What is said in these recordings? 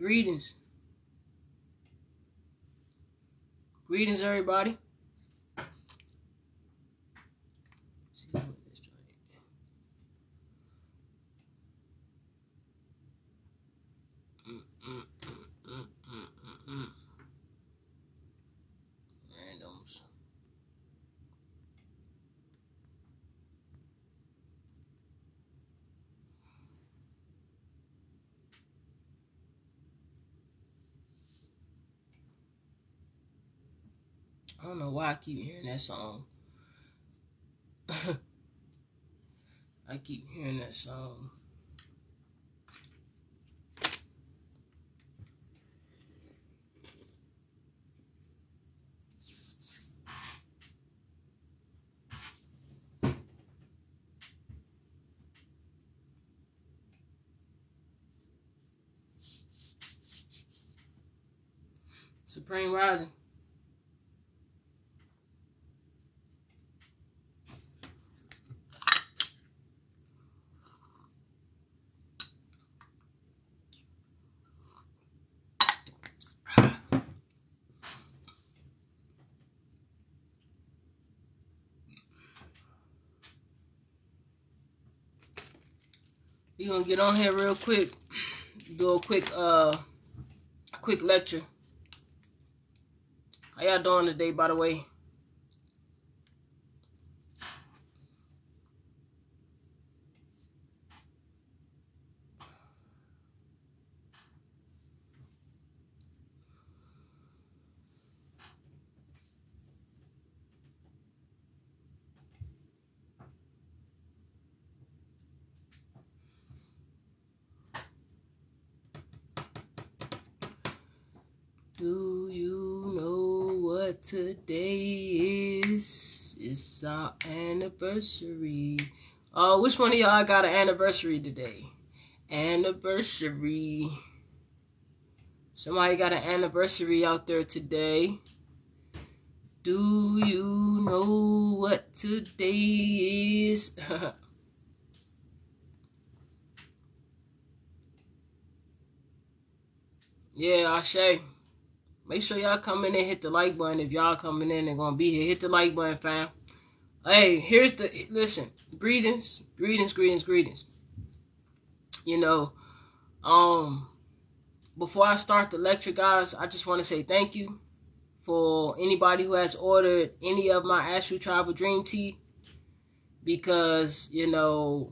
Greetings. Greetings, everybody. See what this joint is. Randoms. I don't know why I keep hearing that song. I keep hearing that song. Supreme Rising. We're gonna get on here real quick, do a quick lecture. How y'all doing today, by the way? Do you know what today is? It's our anniversary. Which one of y'all got an anniversary today? Anniversary. Somebody got an anniversary out there today. Do you know what today is? Yeah, Ashe. Make sure y'all come in and hit the like button if y'all coming in and gonna be here. Hit the like button, fam. Hey, listen. Greetings. You know, before I start the lecture, guys, I just want to say thank you for anybody who has ordered any of my Astral Travel Dream Tea, because, you know,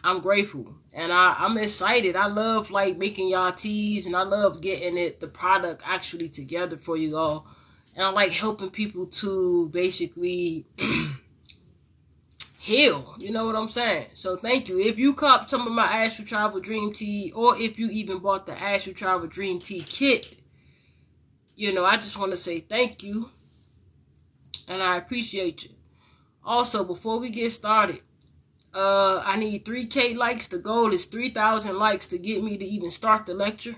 I'm grateful and I'm excited. I love like making y'all teas, and I love getting the product actually together for you all. And I like helping people to basically heal. You know what I'm saying? So thank you. If you copped some of my Astral Travel Dream Tea, or if you even bought the Astral Travel Dream Tea kit, you know, I just want to say thank you. And I appreciate you. Also, before we get started, I need 3K likes. The goal is 3,000 likes to get me to even start the lecture.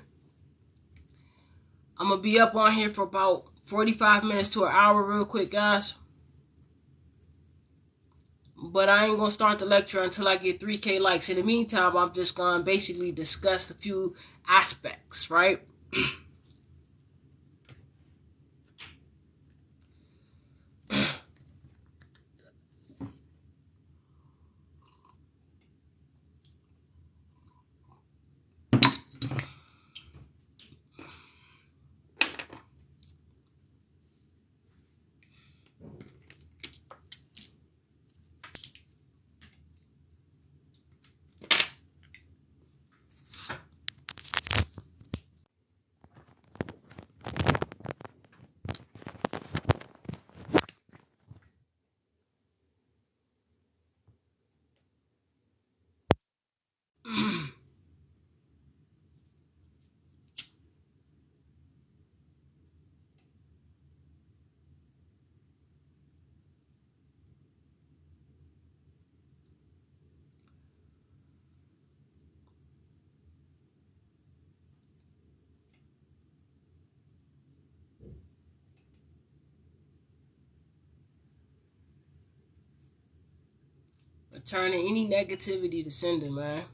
I'm going to be up on here for about 45 minutes to an hour real quick, guys. But I ain't going to start the lecture until I get 3K likes. In the meantime, I'm just going to basically discuss a few aspects, right? Returning any negativity to sender, man.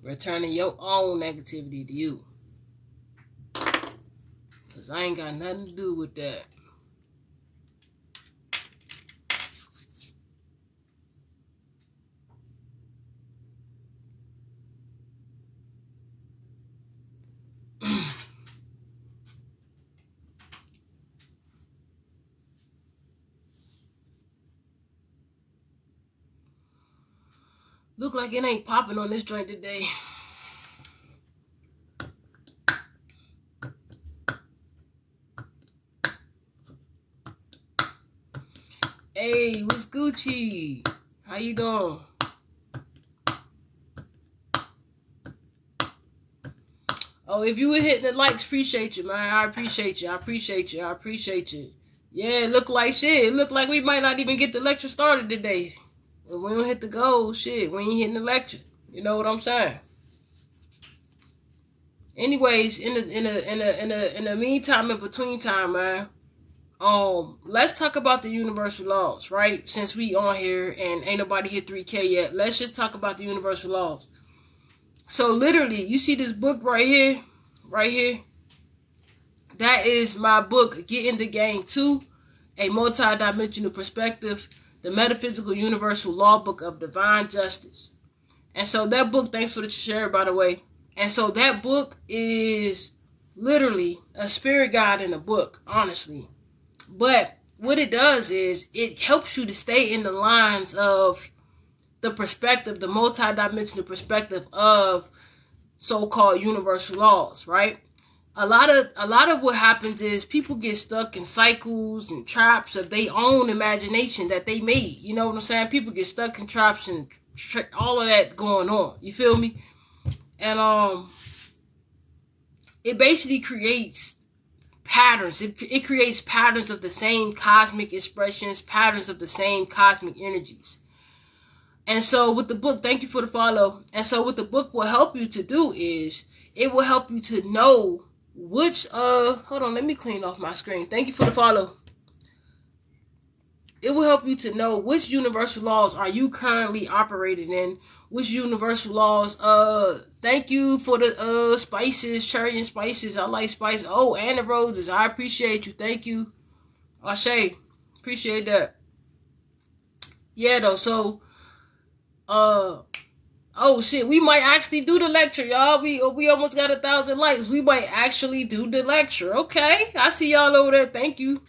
Returning your own negativity to you. Cause I ain't got nothing to do with that. Look like it ain't popping on this joint today. Hey, what's Gucci? How you doing? Oh, if you were hitting the likes, appreciate you, man. I appreciate you. I appreciate you. I appreciate you. Yeah, it looked like shit. It looked like we might not even get the lecture started today. If we don't hit the goal, shit, we ain't hitting the lecture. You know what I'm saying? Anyways, in the meantime, in between time, man. Let's talk about the universal laws, right? Since we on here and ain't nobody hit 3K yet, let's just talk about the universal laws. So literally, you see this book right here, right here. That is my book, Get in the Game 2, a multi-dimensional perspective, the metaphysical universal law book of divine justice. And so that book, thanks for the share, by the way. And so that book is literally a spirit guide in a book, honestly. But what it does is it helps you to stay in the lines of the perspective, the multi-dimensional perspective of so-called universal laws, right? A lot of what happens is people get stuck in cycles and traps of their own imagination that they made. You know what I'm saying? People get stuck in traps and all of that going on. You feel me? And it basically creates patterns. It creates patterns of the same cosmic expressions, patterns of the same cosmic energies. And so with the book, thank you for the follow. And so what the book will help you to do is it will help you to know which hold on, let me clean off my screen. Thank you for the follow. It will help you to know which universal laws are you currently operating in, which universal laws. Thank you for the spices, cherry and spices. I like spices. Oh, and the roses. I appreciate you. Thank you. Ashe. Appreciate that. Yeah, though, so oh shit, we might actually do the lecture, y'all. We almost got 1,000 likes. We might actually do the lecture. Okay. I see y'all over there. Thank you.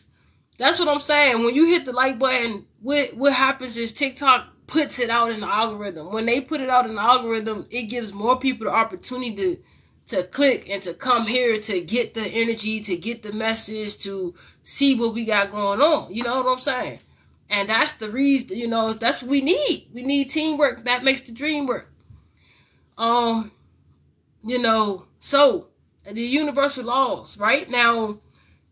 That's what I'm saying. When you hit the like button, what happens is TikTok puts it out in the algorithm. When they put it out in the algorithm, it gives more people the opportunity to click and to come here to get the energy, to get the message, to see what we got going on. You know what I'm saying? And that's the reason, you know, that's what we need. We need teamwork. That makes the dream work. You know, so the universal laws, right? Now,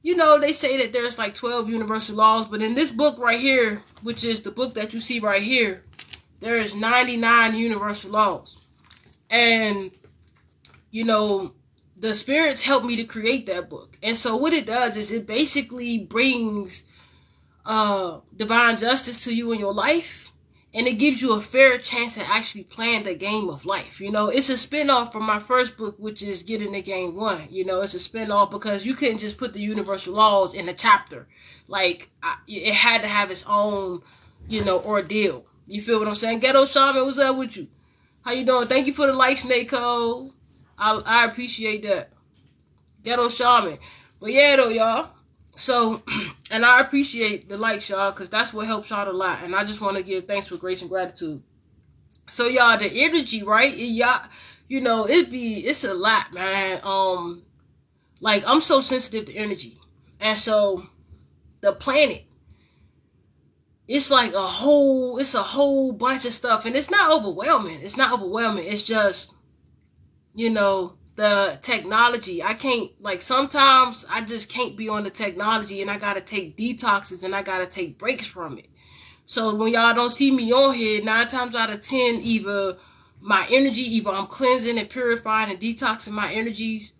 you know, they say that there's like 12 universal laws, but in this book right here, which is the book that you see right here, there is 99 universal laws. And, you know, the spirits helped me to create that book. And so what it does is it basically brings divine justice to you in your life. And it gives you a fair chance to actually plan the game of life. You know, it's a spinoff from my first book, which is Get in the Game 1. You know, it's a spinoff because you couldn't just put the universal laws in a chapter. Like, it had to have its own, you know, ordeal. You feel what I'm saying? Ghetto Shaman, what's up with you? How you doing? Thank you for the likes, Nako. I appreciate that. Ghetto Shaman. But yeah, though, y'all. So, and I appreciate the likes, y'all, because that's what helps out a lot. And I just want to give thanks for grace and gratitude. So, y'all, the energy, right? Y'all, you know, it's a lot, man. Like, I'm so sensitive to energy. And so, the planet, it's like a whole bunch of stuff. And it's not overwhelming. It's not overwhelming. It's just, you know, the technology. I can't, like, sometimes I just can't be on the technology and I gotta take detoxes and I gotta take breaks from it. So when y'all don't see me on here, 9 times out of 10, either my energy, either I'm cleansing and purifying and detoxing my energies,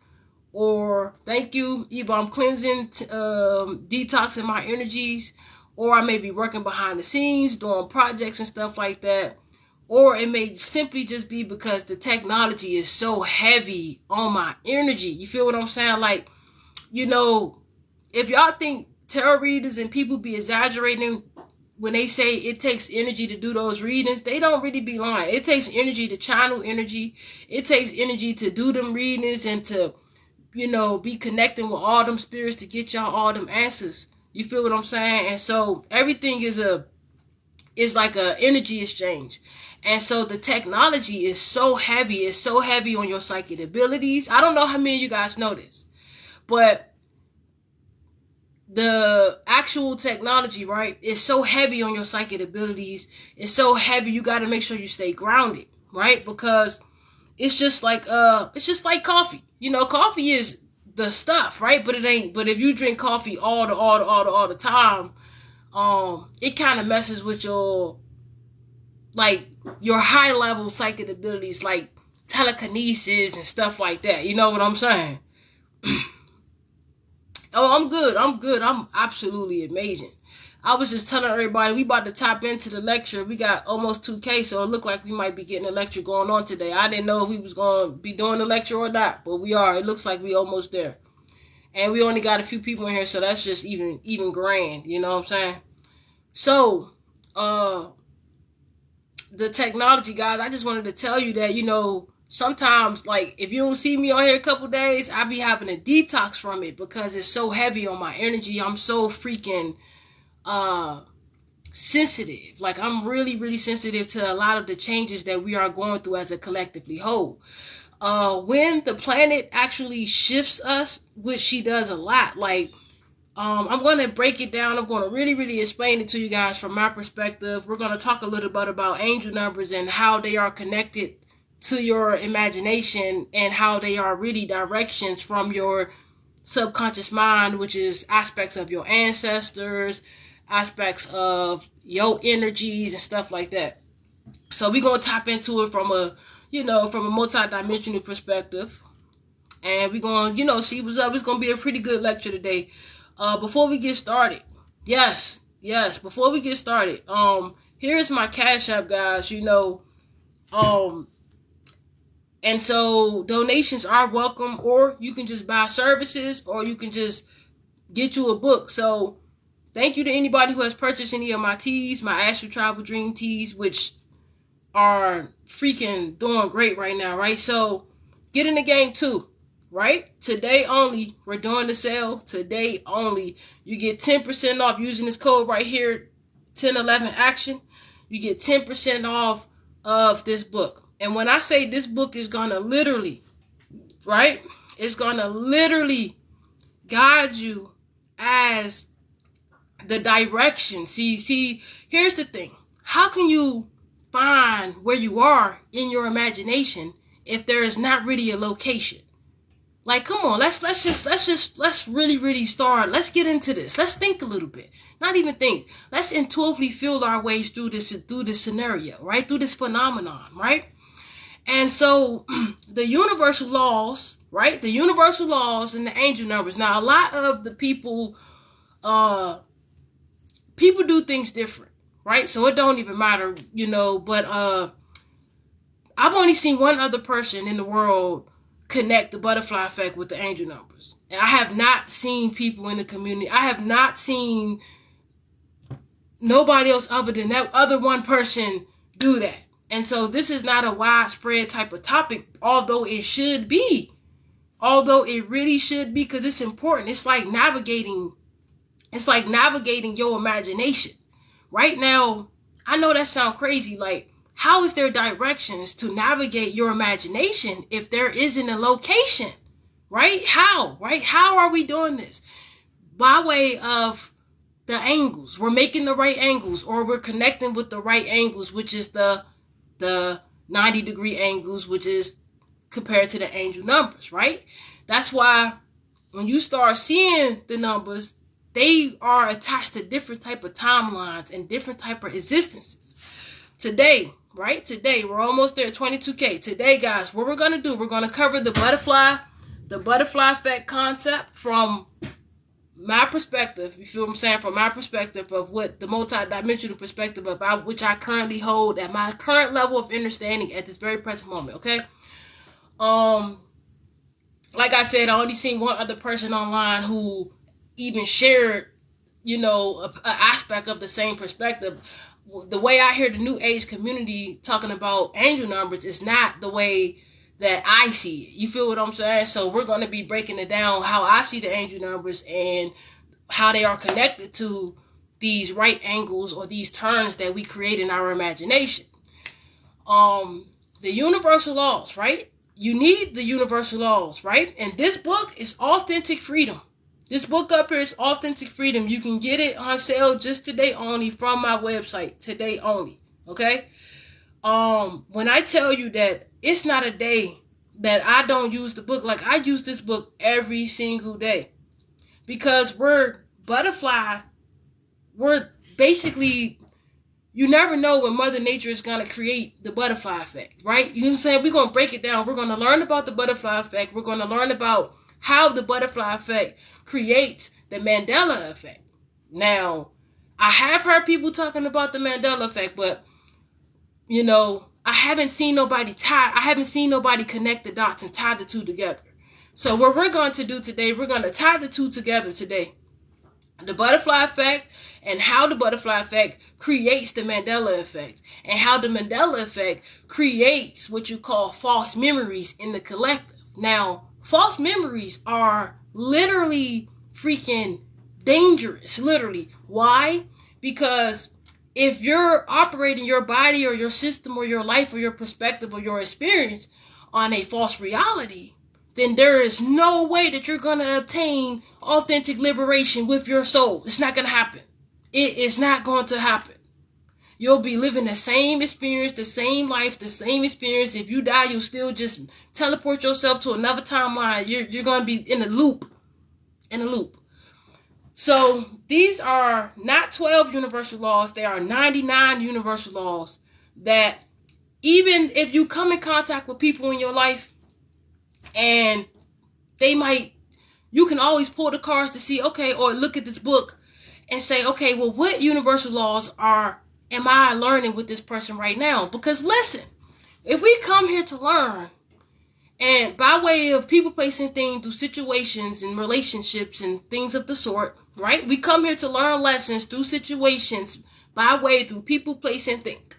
or thank you, either I'm cleansing, detoxing my energies, or I may be working behind the scenes, doing projects and stuff like that. Or it may simply just be because the technology is so heavy on my energy. You feel what I'm saying? Like, you know, if y'all think tarot readers and people be exaggerating when they say it takes energy to do those readings, they don't really be lying. It takes energy to channel energy. It takes energy to do them readings and to, you know, be connecting with all them spirits to get y'all all them answers. You feel what I'm saying? And so everything is like a energy exchange. And so the technology is so heavy. It's so heavy on your psychic abilities. I don't know how many of you guys know this, but the actual technology, right, is so heavy on your psychic abilities. It's so heavy, you got to make sure you stay grounded, right? Because it's just like coffee. You know, coffee is the stuff, right? But it ain't. But if you drink coffee all the time, it kind of messes with your high level psychic abilities, like telekinesis and stuff like that. You know what I'm saying? Oh, I'm good. I'm absolutely amazing. I was just telling everybody we about to tap into the lecture. We got almost 2K, so it looked like we might be getting a lecture going on today. I didn't know if we was going to be doing the lecture or not, but we are. It looks like we almost there. And we only got a few people in here, so that's just even grand. You know what I'm saying? So, the technology, guys, I just wanted to tell you that, you know, sometimes, like, if you don't see me on here a couple days, I be having a detox from it because it's so heavy on my energy. I'm so freaking sensitive. Like, I'm really, really sensitive to a lot of the changes that we are going through as a collectively whole. When the planet actually shifts us, which she does a lot, like, I'm going to break it down. I'm going to really, really explain it to you guys from my perspective. We're going to talk a little bit about angel numbers and how they are connected to your imagination and how they are really directions from your subconscious mind, which is aspects of your ancestors, aspects of your energies and stuff like that. So we're going to tap into it from a multi-dimensional perspective. And we're going to, see what's up. It's going to be a pretty good lecture today. Before we get started, before we get started, here's my Cash App, guys, and so donations are welcome, or you can just buy services, or you can just get you a book. So thank you to anybody who has purchased any of my teas, my Astral Travel Dream teas, which are freaking doing great right now, right? So get in the game too, right? Today only, we're doing the sale. Today only. You get 10% off using this code right here, 1011 action. You get 10% off of this book. And when I say this book is going to literally, right? It's going to literally guide you as the direction. See, here's the thing. How can you find where you are in your imagination if there is not really a location? Like, come on, let's really, really start. Let's get into this. Let's think a little bit. Not even think. Let's intuitively feel our ways through this scenario, right? Through this phenomenon, right? And so the universal laws, right? The universal laws and the angel numbers. Now, a lot of the people do things different, right? So it don't even matter, but I've only seen one other person in the world connect the butterfly effect with the angel numbers. And I have not seen people in the community. I have not seen nobody else other than that other one person do that. And so this is not a widespread type of topic, although it should be. Although it really should be, because it's important. It's like navigating your imagination. Right now, I know that sounds crazy. Like, how is there directions to navigate your imagination if there isn't a location? Right? How? Right? How are we doing this? By way of the angles. We're making the right angles, or we're connecting with the right angles, which is the 90-degree angles, which is compared to the angel numbers, right? That's why when you start seeing the numbers, they are attached to different type of timelines and different type of existences. Today, right? Today, we're almost there, 22K. Today, guys, what we're going to do, we're going to cover the butterfly effect concept from my perspective. You feel what I'm saying? From my perspective of what the multi-dimensional perspective about which I currently hold at my current level of understanding at this very present moment, okay? like I said, I only seen one other person online who even shared, a aspect of the same perspective. The way I hear the new age community talking about angel numbers is not the way that I see it. You feel what I'm saying? So we're going to be breaking it down how I see the angel numbers and how they are connected to these right angles or these turns that we create in our imagination. The universal laws, right? You need the universal laws, right? And this book is Authentic Freedom. This book up here is Authentic Freedom. You can get it on sale just today only from my website. Today only. Okay? When I tell you that it's not a day that I don't use the book, like I use this book every single day. Because we're basically, you never know when Mother Nature is going to create the butterfly effect, right? You know what I'm saying? We're going to break it down. We're going to learn about the butterfly effect. We're going to learn about how the butterfly effect creates the Mandela effect. Now, I have heard people talking about the Mandela effect, but, I haven't seen nobody connect the dots and tie the two together. So what we're going to do today, we're going to tie the two together today. The butterfly effect and how the butterfly effect creates the Mandela effect and how the Mandela effect creates what you call false memories in the collective. Now, false memories are literally freaking dangerous, literally. Why? Because if you're operating your body or your system or your life or your perspective or your experience on a false reality, then there is no way that you're going to obtain authentic liberation with your soul. It's not going to happen. It is not going to happen. You'll be living the same experience, the same life, the same experience. If you die, you'll still just teleport yourself to another timeline. You're going to be in a loop. So these are not 12 universal laws. They are 99 universal laws that even if you come in contact with people in your life, and you can always pull the cards to see, okay, or look at this book and say, okay, well, what universal laws am I learning with this person right now? Because listen, if we come here to learn, and by way of people, placing things through situations and relationships and things of the sort, right? We come here to learn lessons through situations by way through people, place, and think,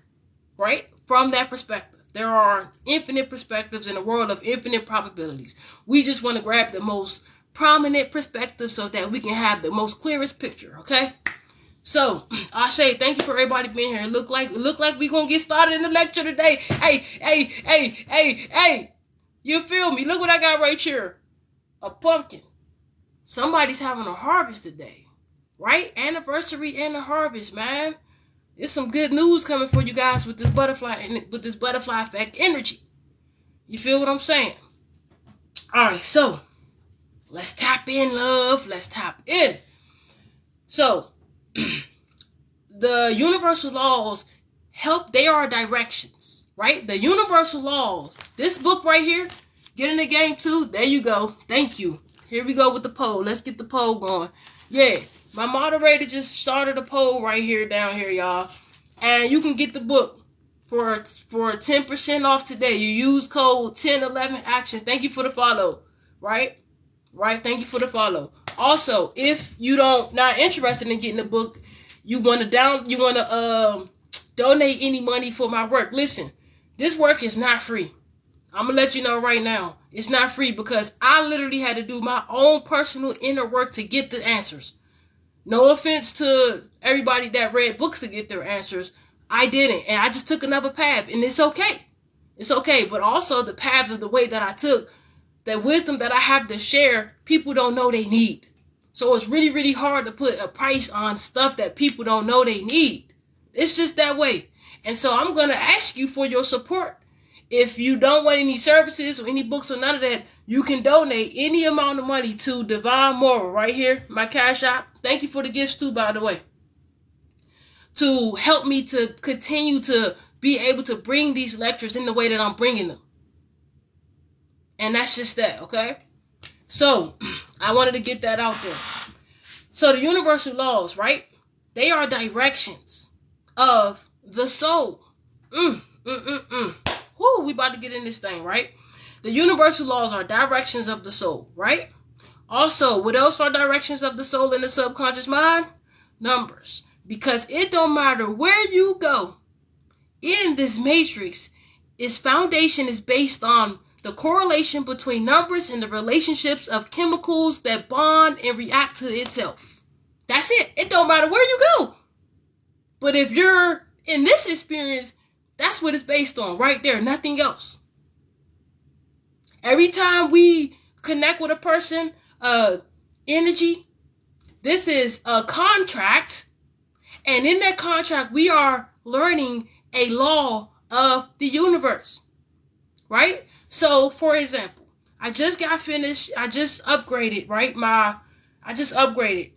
right? From that perspective. There are infinite perspectives in a world of infinite probabilities. We just want to grab the most prominent perspective so that we can have the most clearest picture, okay? So, I say thank you for everybody being here. Look like we're going to get started in the lecture today. Hey. You feel me? Look what I got right here. A pumpkin. Somebody's having a harvest today, right? Anniversary and a harvest, man. There's some good news coming for you guys with this butterfly effect energy. You feel what I'm saying? All right, so let's tap in, love. Let's tap in. So the universal laws they are directions, right? The universal laws. This book right here, get in the game too. There you go. Thank you. Here we go with the poll. Let's get the poll going. Yeah. My moderator just started a poll right here, down here, y'all. And you can get the book for 10% off today. You use code 1011action. Thank you for the follow. Right? Thank you for the follow. Also, if you not interested in getting the book, you want to donate any money for my work. Listen, this work is not free. I'm going to let you know right now. It's not free because I literally had to do my own personal inner work to get the answers. No offense to everybody that read books to get their answers. I didn't. And I just took another path. And it's okay. It's okay. But also the path of the way that I took, that wisdom that I have to share, people don't know they need. So it's really, really hard to put a price on stuff that people don't know they need. It's just that way. And so I'm going to ask you for your support. If you don't want any services or any books or none of that, you can donate any amount of money to Divine Moral right here, my Cash App. Thank you for the gifts too, by the way. To help me to continue to be able to bring these lectures in the way that I'm bringing them. And that's just that, okay? So, I wanted to get that out there. So, the universal laws, right? They are directions of the soul. Whoo, we about to get in this thing, right? The universal laws are directions of the soul, right? Also, what else are directions of the soul in the subconscious mind? Numbers. Because it don't matter where you go in this matrix, its foundation is based on the correlation between numbers and the relationships of chemicals that bond and react to itself. That's it. It don't matter where you go. But if you're in this experience, that's what it's based on right there, nothing else. Every time we connect with a person, energy, this is a contract. And in that contract, we are learning a law of the universe, right? So, for example, I just upgraded, right? I just upgraded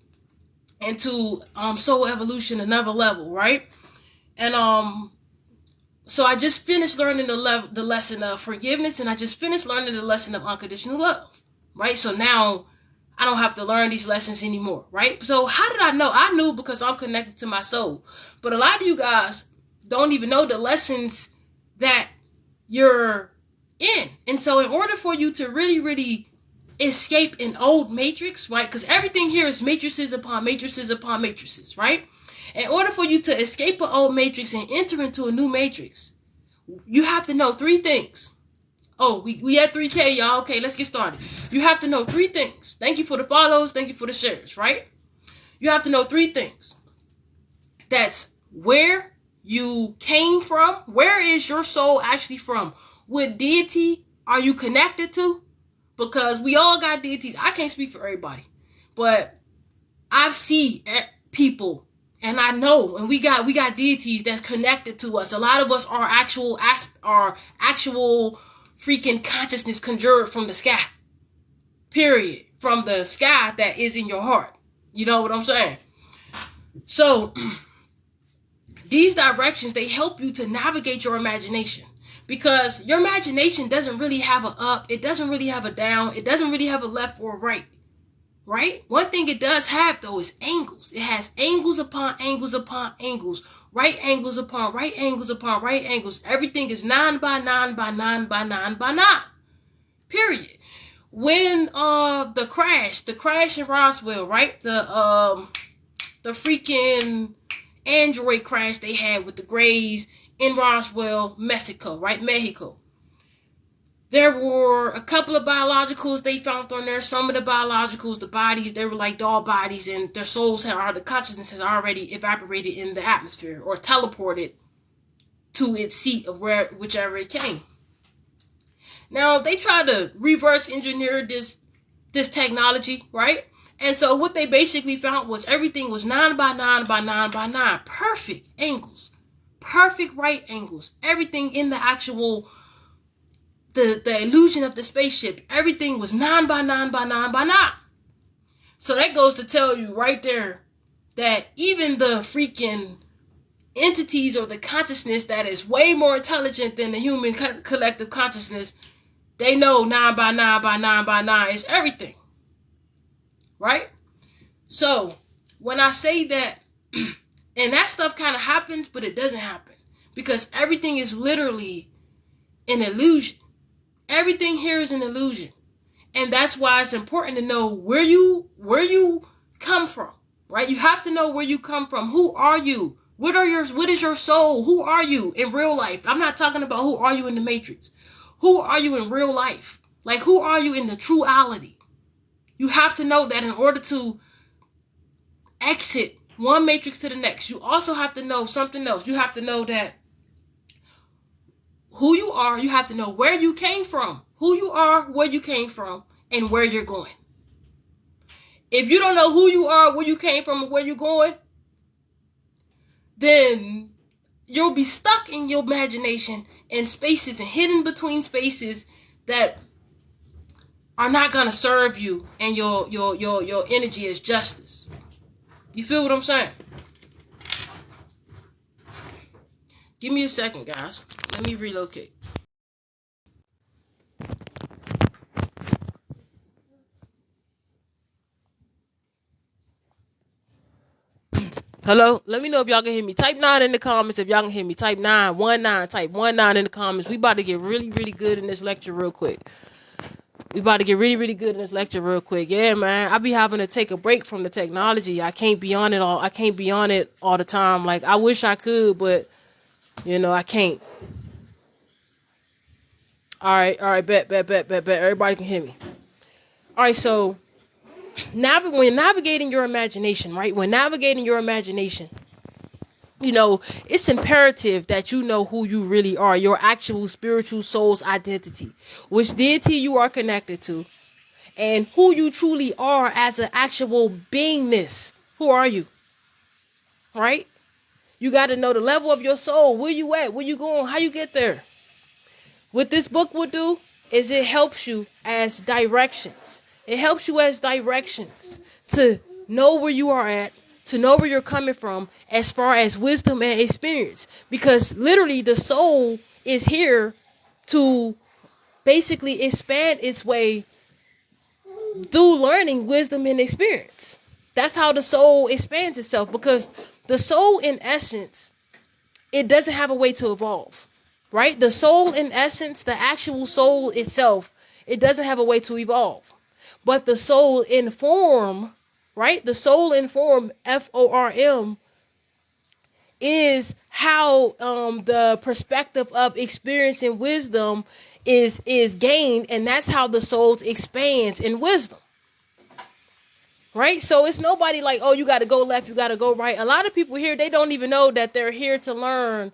into Soul Evolution, another level, right? And so I just finished learning the lesson of forgiveness, and I just finished learning the lesson of unconditional love, right? So now I don't have to learn these lessons anymore, right? So how did I know? I knew because I'm connected to my soul. But a lot of you guys don't even know the lessons that you're in. And so in order for you to really, really escape an old matrix, right? Because everything here is matrices upon matrices upon matrices, right? In order for you to escape an old matrix and enter into a new matrix, you have to know three things. Oh, we at 3K, y'all. Okay, let's get started. You have to know three things. Thank you for the follows. Thank you for the shares, right? You have to know three things. That's where you came from. Where is your soul actually from? What deity are you connected to? Because we all got deities. I can't speak for everybody, but I see people, and I know, and we got deities that's connected to us. A lot of us are actual freaking consciousness conjured from the sky. Period. From the sky that is in your heart. You know what I'm saying? So these directions, they help you to navigate your imagination, because your imagination doesn't really have an up, it doesn't really have a down, it doesn't really have a left or a right. Right? One thing it does have, though, is angles. It has angles upon angles upon angles. Right angles upon right angles upon right angles. Everything is 9 by 9 by 9 by 9 by 9. Period. When the crash in Roswell, right? The freaking android crash they had with the Greys in Roswell, Mexico, right? Mexico. There were a couple of biologicals they found on there. Some of the biologicals, the bodies, they were like doll bodies, and their souls the consciousness has already evaporated in the atmosphere or teleported to its seat of whichever it came. Now, they tried to reverse engineer this technology, right? And so what they basically found was everything was 9 by 9 by 9 by 9. Perfect angles. Perfect right angles. Everything in the actual the illusion of the spaceship, everything was 9 by 9 by 9 by 9. So that goes to tell you right there that even the freaking entities or the consciousness that is way more intelligent than the human collective consciousness, they know 9 by 9 by 9 by 9 is everything. Right? So when I say that, and that stuff kind of happens, but it doesn't happen, because everything is literally an illusion. Everything here is an illusion. And that's why it's important to know where you come from, right? You have to know where you come from. Who are you? What is your soul? Who are you in real life? I'm not talking about who are you in the matrix. Who are you in real life? Like, who are you in the trueality? You have to know that in order to exit one matrix to the next. You also have to know something else. You have to know that who you are, you have to know where you came from, who you are, where you came from, and where you're going. If you don't know who you are, where you came from, and where you're going, then you'll be stuck in your imagination in spaces and hidden between spaces that are not gonna serve you and your energy as justice. You feel what I'm saying? Give me a second, guys. Let me relocate. Hello? Let me know if y'all can hear me. Type 9 in the comments if y'all can hear me. Type 919. Type 19 in the comments. We about to get really, really good in this lecture real quick. We about to get really, really good in this lecture real quick. Yeah, man. I be having to take a break from the technology. I can't be on it all. I can't be on it all the time. Like, I wish I could, but, I can't. All right. Bet. Everybody can hear me. All right, so when navigating your imagination, right? When navigating your imagination, it's imperative that you know who you really are, your actual spiritual soul's identity, which deity you are connected to, and who you truly are as an actual beingness. Who are you? Right? You got to know the level of your soul. Where you at? Where you going? How you get there? What this book will do is it helps you as directions. It helps you as directions to know where you are at, to know where you're coming from as far as wisdom and experience. Because literally the soul is here to basically expand its way through learning wisdom and experience. That's how the soul expands itself, because the soul in essence, it doesn't have a way to evolve, right? The soul in essence, the actual soul itself, it doesn't have a way to evolve. But the soul in form, right? The soul in form, FORM, is how the perspective of experience and wisdom is gained, and that's how the soul expands in wisdom. Right? So it's nobody like, oh, you got to go left, you got to go right. A lot of people here, they don't even know that they're here to learn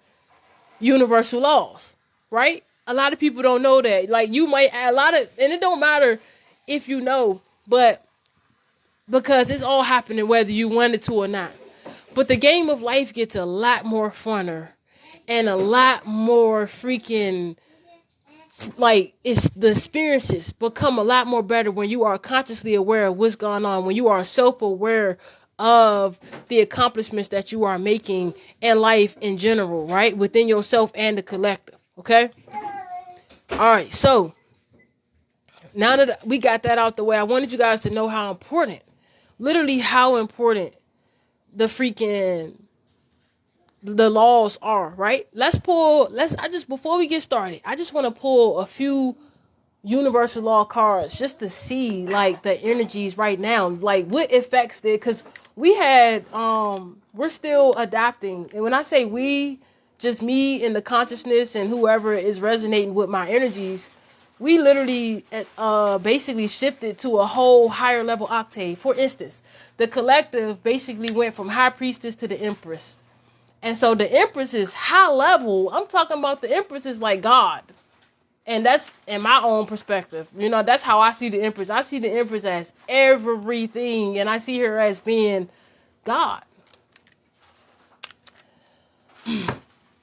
universal laws, right? A lot of people don't know that. Like, you might, and it don't matter if you know, but because it's all happening whether you wanted to or not. But the game of life gets a lot more funner and a lot more freaking, like, it's the experiences become a lot more better when you are consciously aware of what's going on, when you are self-aware of the accomplishments that you are making in life in general, right? Within yourself and the collective, okay? All right, so now that we got that out the way, I wanted you guys to know how important, literally how important the laws are, right? Before we get started, I just want to pull a few universal law cards just to see like the energies right now, like what affects it, because we're still adapting. And when I say we, just me and the consciousness and whoever is resonating with my energies, we literally basically shifted to a whole higher level octave. For instance, the collective basically went from high priestess to the empress. And so the empress is high level. I'm talking about the empress is like God. And that's in my own perspective. That's how I see the Empress. I see the Empress as everything, and I see her as being God.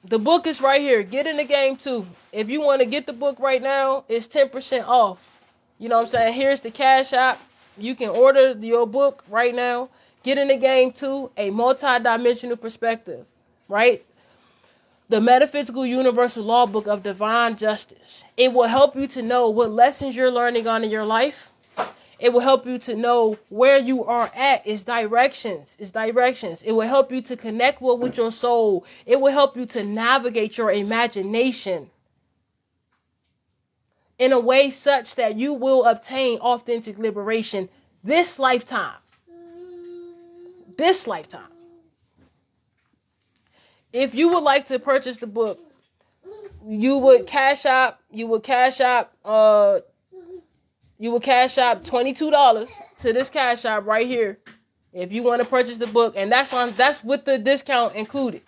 The book is right here. Get in the game too. If you want to get the book right now, it's 10% off. You know what I'm saying? Here's the Cash App. You can order your book right now. Get in the game too. A multi-dimensional perspective, right? The Metaphysical Universal Law Book of Divine Justice. It will help you to know what lessons you're learning on in your life. It will help you to know where you are at. It's directions. It will help you to connect with your soul. It will help you to navigate your imagination in a way such that you will obtain authentic liberation this lifetime. This lifetime. If you would like to purchase the book, you would cash out $22 to this Cash App right here if you want to purchase the book, and that's with the discount included.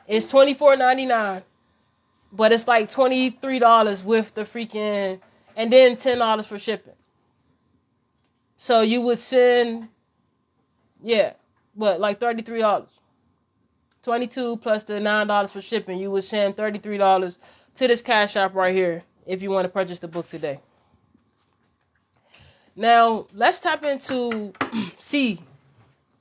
It's $24.99, but it's like $23 with the freaking, and then $10 for shipping. So you would send, like $33. 22 plus the $9 for shipping. You would send $33 to this Cash App right here if you want to purchase the book today. Now, let's tap into C.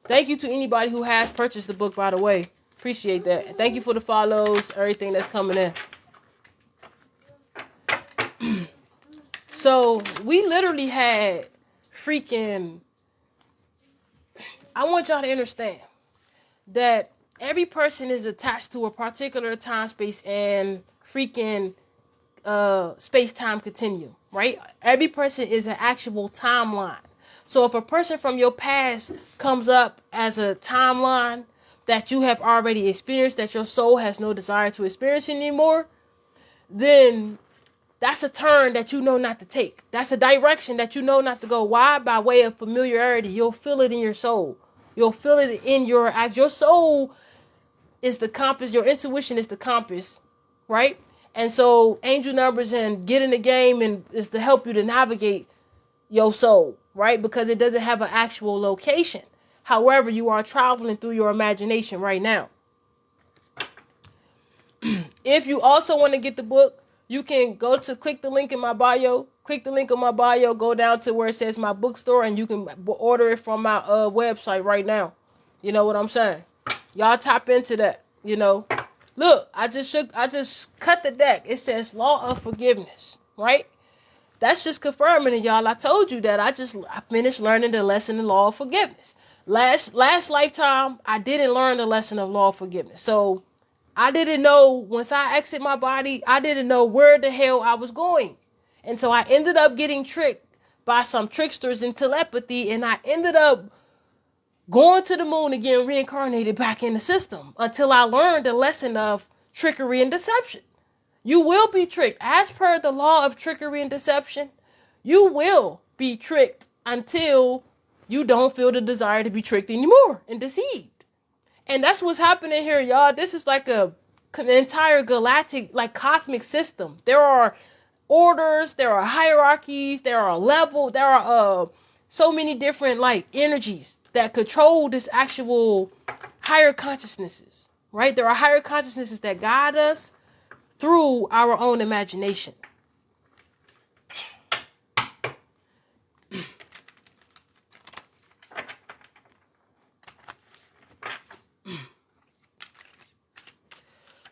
Thank you to anybody who has purchased the book, by the way. Appreciate that. Thank you for the follows, everything that's coming in. So, we literally had freaking... I want y'all to understand. that every person is attached to a particular time, space, and freaking space-time continuum, right? Every person is an actual timeline. So if a person from your past comes up as a timeline that you have already experienced, that your soul has no desire to experience anymore, then that's a turn that you know not to take. That's a direction that you know not to go. Why? By way of familiarity. You'll feel it in your soul. You'll feel it in your soul is the compass. Your intuition is the compass, right? And so angel numbers and get in the game and is to help you to navigate your soul, right? Because it doesn't have an actual location. However, you are traveling through your imagination right now. If you also want to get the book, you can click the link in my bio. Click the link in my bio, go down to where it says my bookstore, and you can order it from my website right now. You know what I'm saying? Y'all tap into that, you know. Look, I just cut the deck. It says law of forgiveness, right? That's just confirming it, y'all. I told you that. I finished learning the lesson in law of forgiveness. Last lifetime, I didn't learn the lesson of law of forgiveness. So I didn't know, once I exit my body, I didn't know where the hell I was going. And so I ended up getting tricked by some tricksters in telepathy, and I ended up going to the moon and getting reincarnated back in the system until I learned the lesson of trickery and deception. You will be tricked. As per the law of trickery and deception, you will be tricked until you don't feel the desire to be tricked anymore and deceived. And that's what's happening here, y'all. This is like an entire galactic, like cosmic system. There are orders, there are hierarchies, there are there are so many different like energies that control this actual higher consciousnesses, right? There are higher consciousnesses that guide us through our own imagination.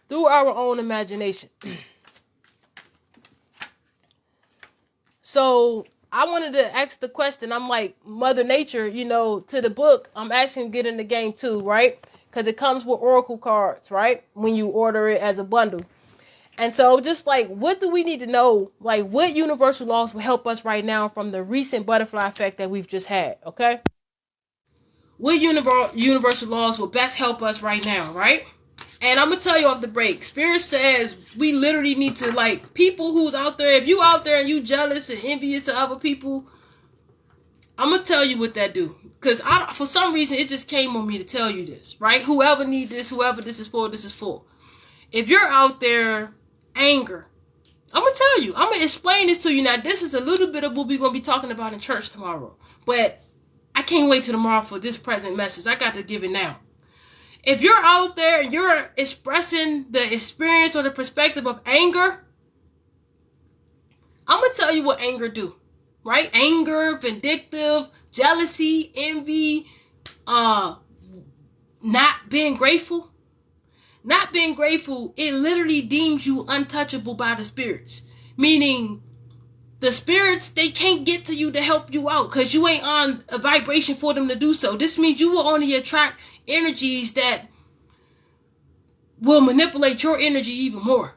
Through our own imagination. So I wanted to ask the question. I'm like, Mother Nature, you know, to the book, I'm asking to get in the game too, right? Because it comes with oracle cards, right? When you order it as a bundle. And so just like, what do we need to know? Like, what universal laws will help us right now from the recent butterfly effect that we've just had, okay? What universal laws will best help us right now, right? And I'm going to tell you off the break. Spirit says we literally need to, like, people who's out there, if you out there and you jealous and envious of other people, I'm going to tell you what that do. Because for some reason, it just came on me to tell you this, right? Whoever need this, whoever this is for, this is for. If you're out there, anger, I'm going to tell you. I'm going to explain this to you. Now, this is a little bit of what we're going to be talking about in church tomorrow. But I can't wait till tomorrow for this present message. I got to give it now. If you're out there and you're expressing the experience or the perspective of anger, I'm going to tell you what anger do, right? Anger, vindictive, jealousy, envy, not being grateful. Not being grateful, it literally deems you untouchable by the spirits. Meaning, the spirits, they can't get to you to help you out because you ain't on a vibration for them to do so. This means you will only attract energies that will manipulate your energy even more.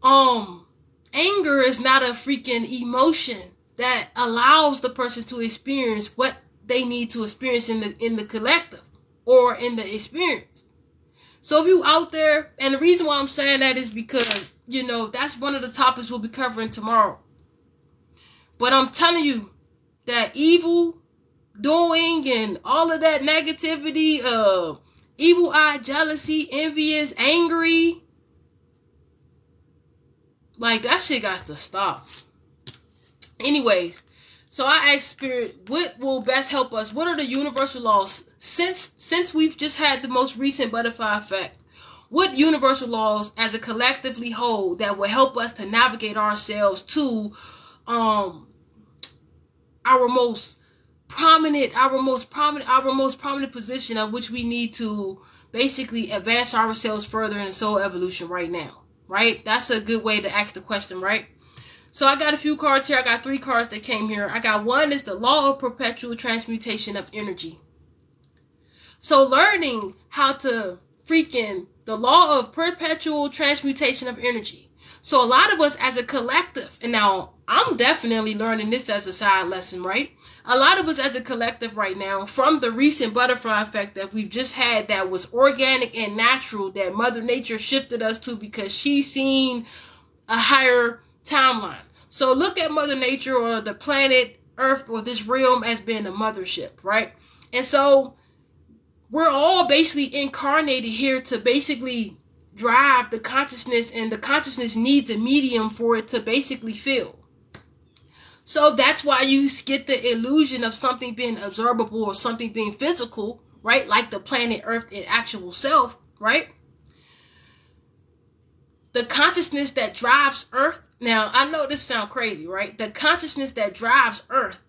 Anger is not a freaking emotion that allows the person to experience what they need to experience in the collective or in the experience. So if you out there, and the reason why I'm saying that is because, you know, that's one of the topics we'll be covering tomorrow. But I'm telling you that evil doing and all of that negativity, evil eye, jealousy, envious, angry, like that shit got to stop. Anyways, so I asked Spirit, what will best help us? What are the universal laws? Since we've just had the most recent butterfly effect, what universal laws as a collectively whole that will help us to navigate ourselves to our most prominent position of which we need to basically advance ourselves further in soul evolution right now, right? That's a good way to ask the question, right? So I got a few cards here. I got 3 cards that came here. I got one is the law of perpetual transmutation of energy. So learning how to the law of perpetual transmutation of energy. So a lot of us as a collective, and now I'm definitely learning this as a side lesson, right? A lot of us as a collective right now, from the recent butterfly effect that we've just had, that was organic and natural, that Mother Nature shifted us to because she's seen a higher timeline. So look at Mother Nature or the planet Earth or this realm as being a mothership, right? And so we're all basically incarnated here to basically drive the consciousness, and the consciousness needs a medium for it to basically feel. So that's why you get the illusion of something being observable or something being physical, right? Like the planet Earth, its actual self, right? The consciousness that drives Earth. Now, I know this sounds crazy, right? The consciousness that drives Earth,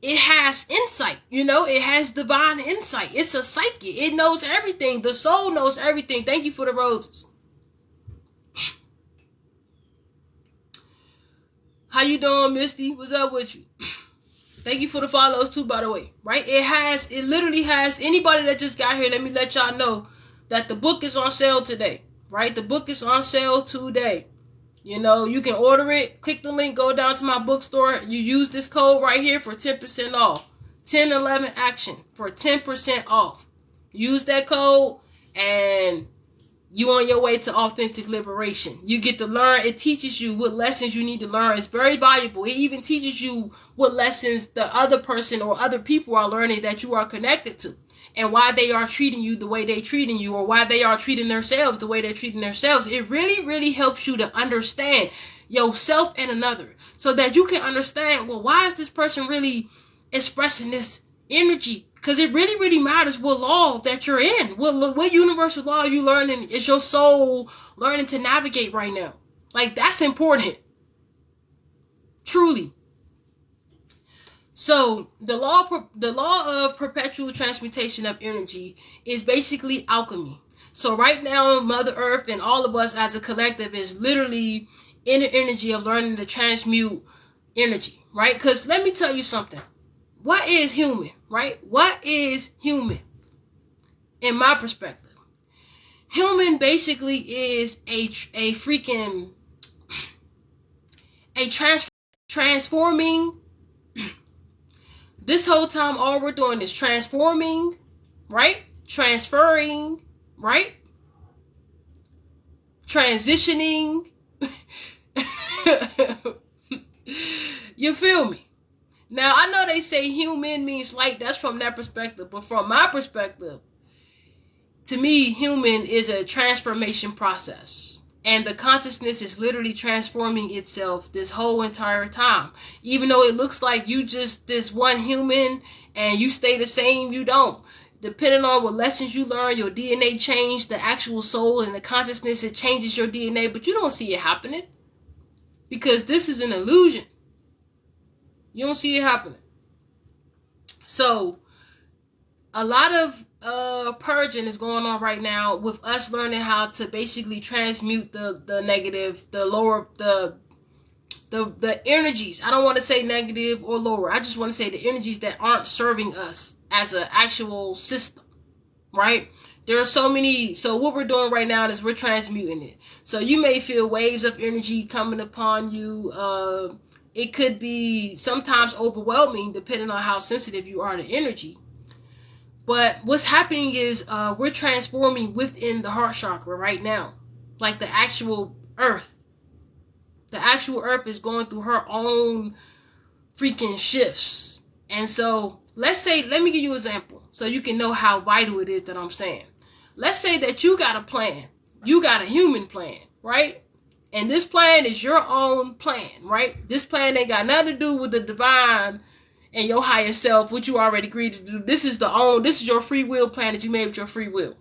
it has insight, it has divine insight. It's a psychic. It knows everything. The soul knows everything. Thank you for the roses. How you doing, Misty? What's up with you? Thank you for the follows too, by the way, right? It literally has, anybody that just got here, let me let y'all know that the book is on sale today, right? The book is on sale today. You can order it. Click the link, go down to my bookstore. You use this code right here for 10% off. 1011 action for 10% off. Use that code and you on your way to authentic liberation. You get to learn. It teaches you what lessons you need to learn. It's very valuable. It even teaches you what lessons the other person or other people are learning that you are connected to, and why they are treating you the way they're treating you, or why they are treating themselves the way they're treating themselves. It really, really helps you to understand yourself and another, so that you can understand, well, why is this person really expressing this energy? Because it really, really matters what law that you're in. What universal law are you learning? Is your soul learning to navigate right now? Like, that's important. Truly. So the law of perpetual transmutation of energy is basically alchemy. So right now, Mother Earth and all of us as a collective is literally in the energy of learning to transmute energy, right? Because let me tell you something. What is human, right? What is human? In my perspective, human basically is a transforming. This whole time, all we're doing is transforming, right? Transferring, right? Transitioning. You feel me? Now, I know they say human means light. That's from that perspective. But from my perspective, to me, human is a transformation process. And the consciousness is literally transforming itself this whole entire time. Even though it looks like you just this one human and you stay the same, you don't. Depending on what lessons you learn, your DNA change, the actual soul and the consciousness, it changes your DNA. But you don't see it happening. Because this is an illusion. You don't see it happening. So, a lot of purging is going on right now with us learning how to basically transmute the negative, the lower, the energies. I don't want to say negative or lower. I just want to say the energies that aren't serving us as an actual system, right? There are so many. So what we're doing right now is we're transmuting it. So you may feel waves of energy coming upon you. It could be sometimes overwhelming depending on how sensitive you are to energy. But what's happening is we're transforming within the heart chakra right now. Like the actual earth. The actual earth is going through her own freaking shifts. And so, let's say, let me give you an example so you can know how vital it is that I'm saying. Let's say that you got a plan. You got a human plan, right? And this plan is your own plan, right? This plan ain't got nothing to do with the divine and your higher self, which you already agreed to do. This is your free will plan that you made with your free will.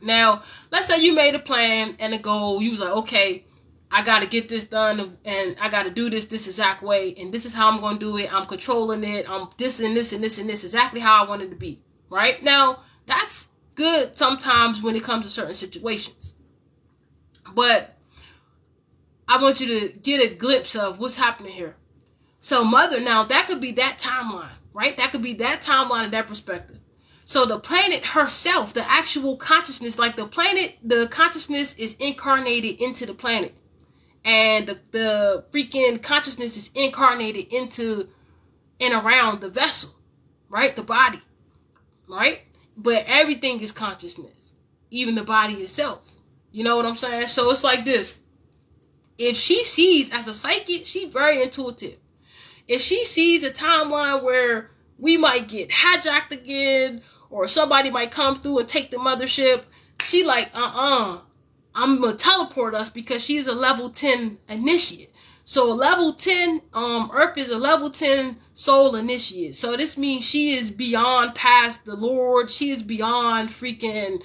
Now, let's say you made a plan and a goal. You was like, okay, I got to get this done and I got to do this exact way. And this is how I'm going to do it. I'm controlling it. I'm this and this and this and this exactly how I want it to be, right? Now, that's good sometimes when it comes to certain situations. But I want you to get a glimpse of what's happening here. So mother, now that could be that timeline, right? That could be that timeline and that perspective. So the planet herself, the actual consciousness, like the planet, the consciousness is incarnated into the planet. And the freaking consciousness is incarnated into and around the vessel, right? The body, right? But everything is consciousness, even the body itself. You know what I'm saying? So it's like this. If she sees, as a psychic, she's very intuitive. If she sees a timeline where we might get hijacked again, or somebody might come through and take the mothership, she like, I'm gonna teleport us, because she's a level 10 initiate. So level 10, Earth is a level 10 soul initiate. So this means she is beyond past the Lord. She is beyond freaking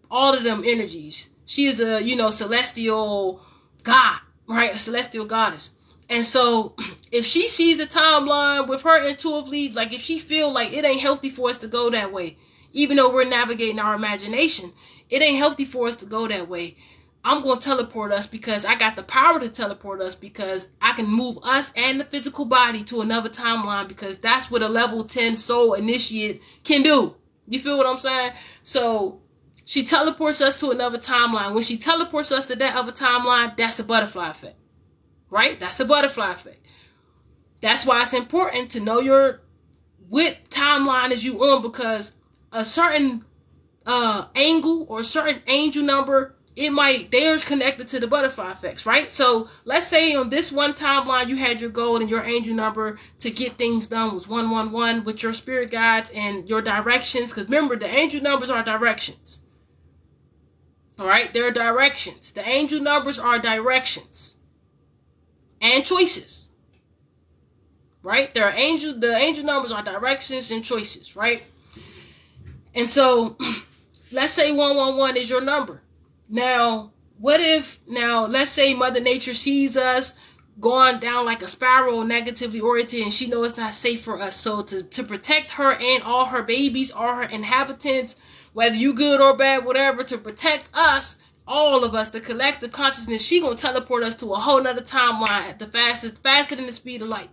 all of them energies. She is a, celestial god, right? A celestial goddess. And so if she sees a timeline with her intuitively, like if she feel like it ain't healthy for us to go that way, even though we're navigating our imagination, it ain't healthy for us to go that way. I'm going to teleport us, because I got the power to teleport us, because I can move us and the physical body to another timeline, because that's what a level 10 soul initiate can do. You feel what I'm saying? So she teleports us to another timeline. When she teleports us to that other timeline, that's a butterfly effect, right? That's a butterfly effect. That's why it's important to know what timeline is you on, because a certain angle or a certain angel number, theirs connected to the butterfly effects, right? So let's say on this one timeline you had your goal and your angel number to get things done was 111 with your spirit guides and your directions, because remember, the angel numbers are directions. All right, they're directions. The angel numbers are directions and choices, right? The angel numbers are directions and choices, right? And so let's say 111 is your number. Now, let's say Mother Nature sees us going down like a spiral, negatively oriented, and she knows it's not safe for us. So to protect her and all her babies, all her inhabitants, whether you good or bad, whatever, to protect us, all of us, the collective consciousness, she gonna teleport us to a whole nother timeline at the faster than the speed of light.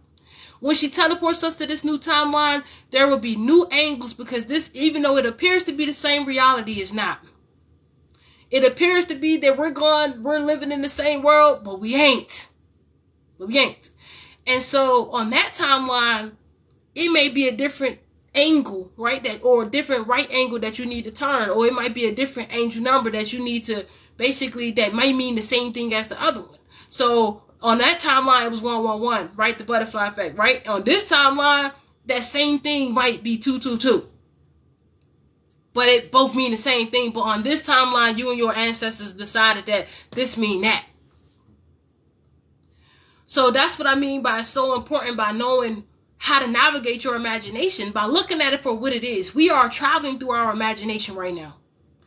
When she teleports us to this new timeline, there will be new angles, because this, even though it appears to be the same reality, is not. It appears to be that we're living in the same world, but we ain't. And so on that timeline, it may be a different angle, right? Or a different right angle that you need to turn, or it might be a different angel number that you need to, basically, that might mean the same thing as the other one. So on that timeline, it was 111, right? The butterfly effect, right? On this timeline, that same thing might be 222. But it both mean the same thing. But on this timeline, you and your ancestors decided that this mean that. So that's what I mean by it's so important, by knowing how to navigate your imagination, by looking at it for what it is. We are traveling through our imagination right now.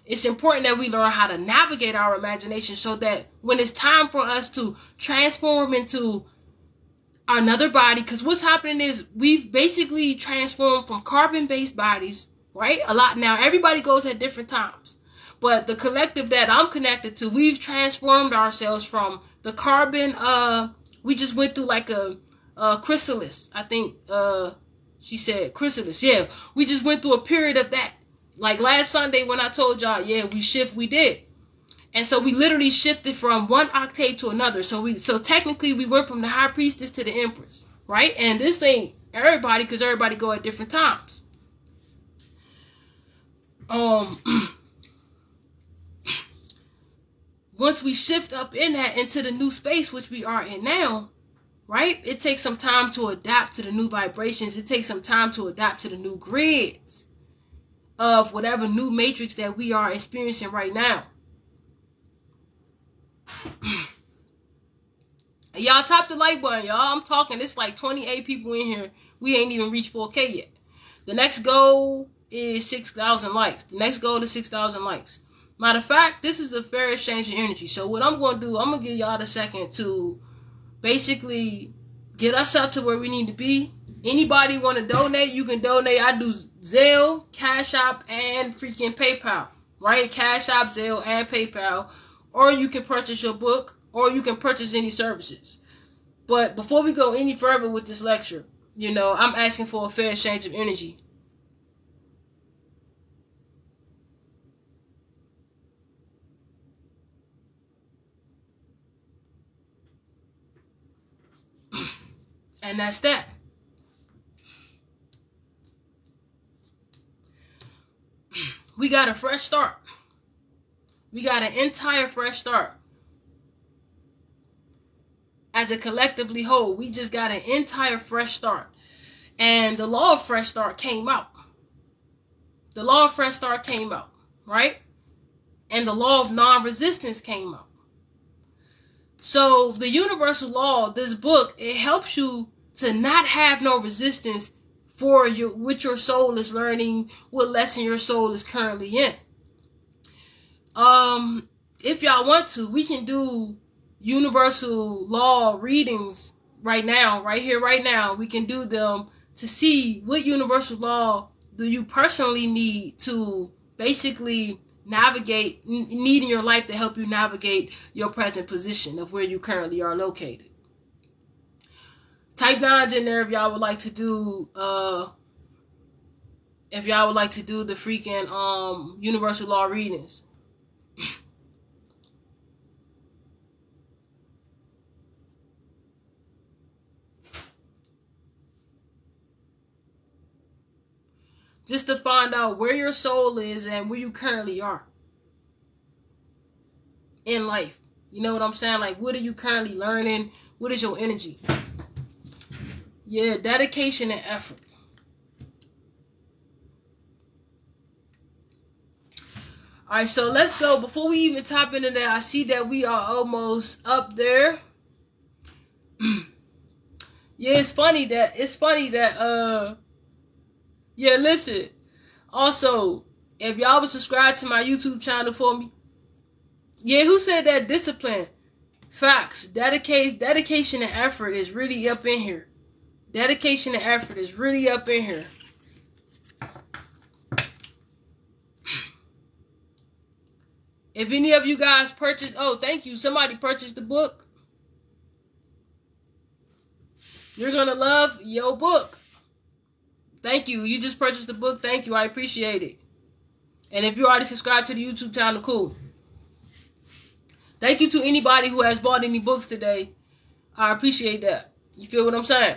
It's important that we learn how to navigate our imagination, so that when it's time for us to transform into another body, because what's happening is we've basically transformed from carbon-based bodies, right? A lot now. Everybody goes at different times. But the collective that I'm connected to, we've transformed ourselves from the carbon, we just went through like a chrysalis. I think she said chrysalis. Yeah, we just went through a period of that. Like last Sunday when I told y'all, yeah, we did. And so we literally shifted from one octave to another. So technically we went from the high priestess to the empress, right? And this ain't everybody, because everybody go at different times. Once we shift up into the new space, which we are in now, right? It takes some time to adapt to the new vibrations. It takes some time to adapt to the new grids of whatever new matrix that we are experiencing right now. Y'all tap the like button, y'all. I'm talking, it's like 28 people in here. We ain't even reached 4K yet. The next goal is 6,000 likes. The next goal is 6,000 likes. Matter of fact, this is a fair exchange of energy. So what I'm going to do, I'm going to give y'all a second to basically get us up to where we need to be. Anybody want to donate, you can donate. I do Zelle, Cash App, and freaking PayPal, right? Cash App, Zelle, and PayPal. Or you can purchase your book, or you can purchase any services. But before we go any further with this lecture, I'm asking for a fair exchange of energy. And that's that. We got a fresh start. We got an entire fresh start. As a collectively whole, we just got an entire fresh start. And the law of fresh start came out. The law of fresh start came out, right? And the law of non-resistance came out. So the universal law, this book, it helps you to not have no resistance for what your soul is learning, what lesson your soul is currently in. If y'all want to, we can do universal law readings right now, right here, right now. We can do them to see what universal law do you personally need to basically need in your life to help you navigate your present position of where you currently are located. Type 9s in there if y'all would like to do the freaking universal law readings. Just to find out where your soul is and where you currently are in life. You know what I'm saying? Like, what are you currently learning? What is your energy? Yeah, dedication and effort. All right, so let's go. Before we even top into that, I see that we are almost up there. Yeah, it's funny that yeah, listen. Also, if y'all would subscribe to my YouTube channel for me. Yeah, who said that? Discipline. Facts. Dedication and effort is really up in here. Dedication and effort is really up in here. If any of you guys purchased, oh, thank you. Somebody purchased the book. You're going to love your book. Thank you. You just purchased the book. Thank you. I appreciate it. And if you already subscribed to the YouTube channel, cool. Thank you to anybody who has bought any books today. I appreciate that. You feel what I'm saying?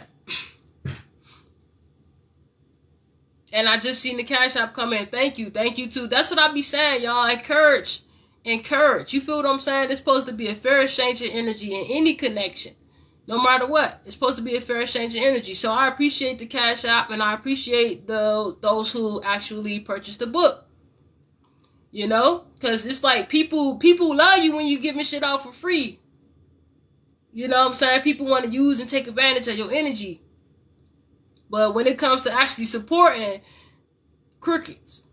And I just seen the Cash App come in. Thank you. Thank you too. That's what I be saying, y'all. Encourage. You feel what I'm saying? It's supposed to be a fair exchange of energy in any connection. No matter what, it's supposed to be a fair exchange of energy. So I appreciate the Cash App, and I appreciate those who actually purchased the book. You know, because it's like people love you when you giving shit out for free. You know what I'm saying? People want to use and take advantage of your energy. But when it comes to actually supporting, crickets.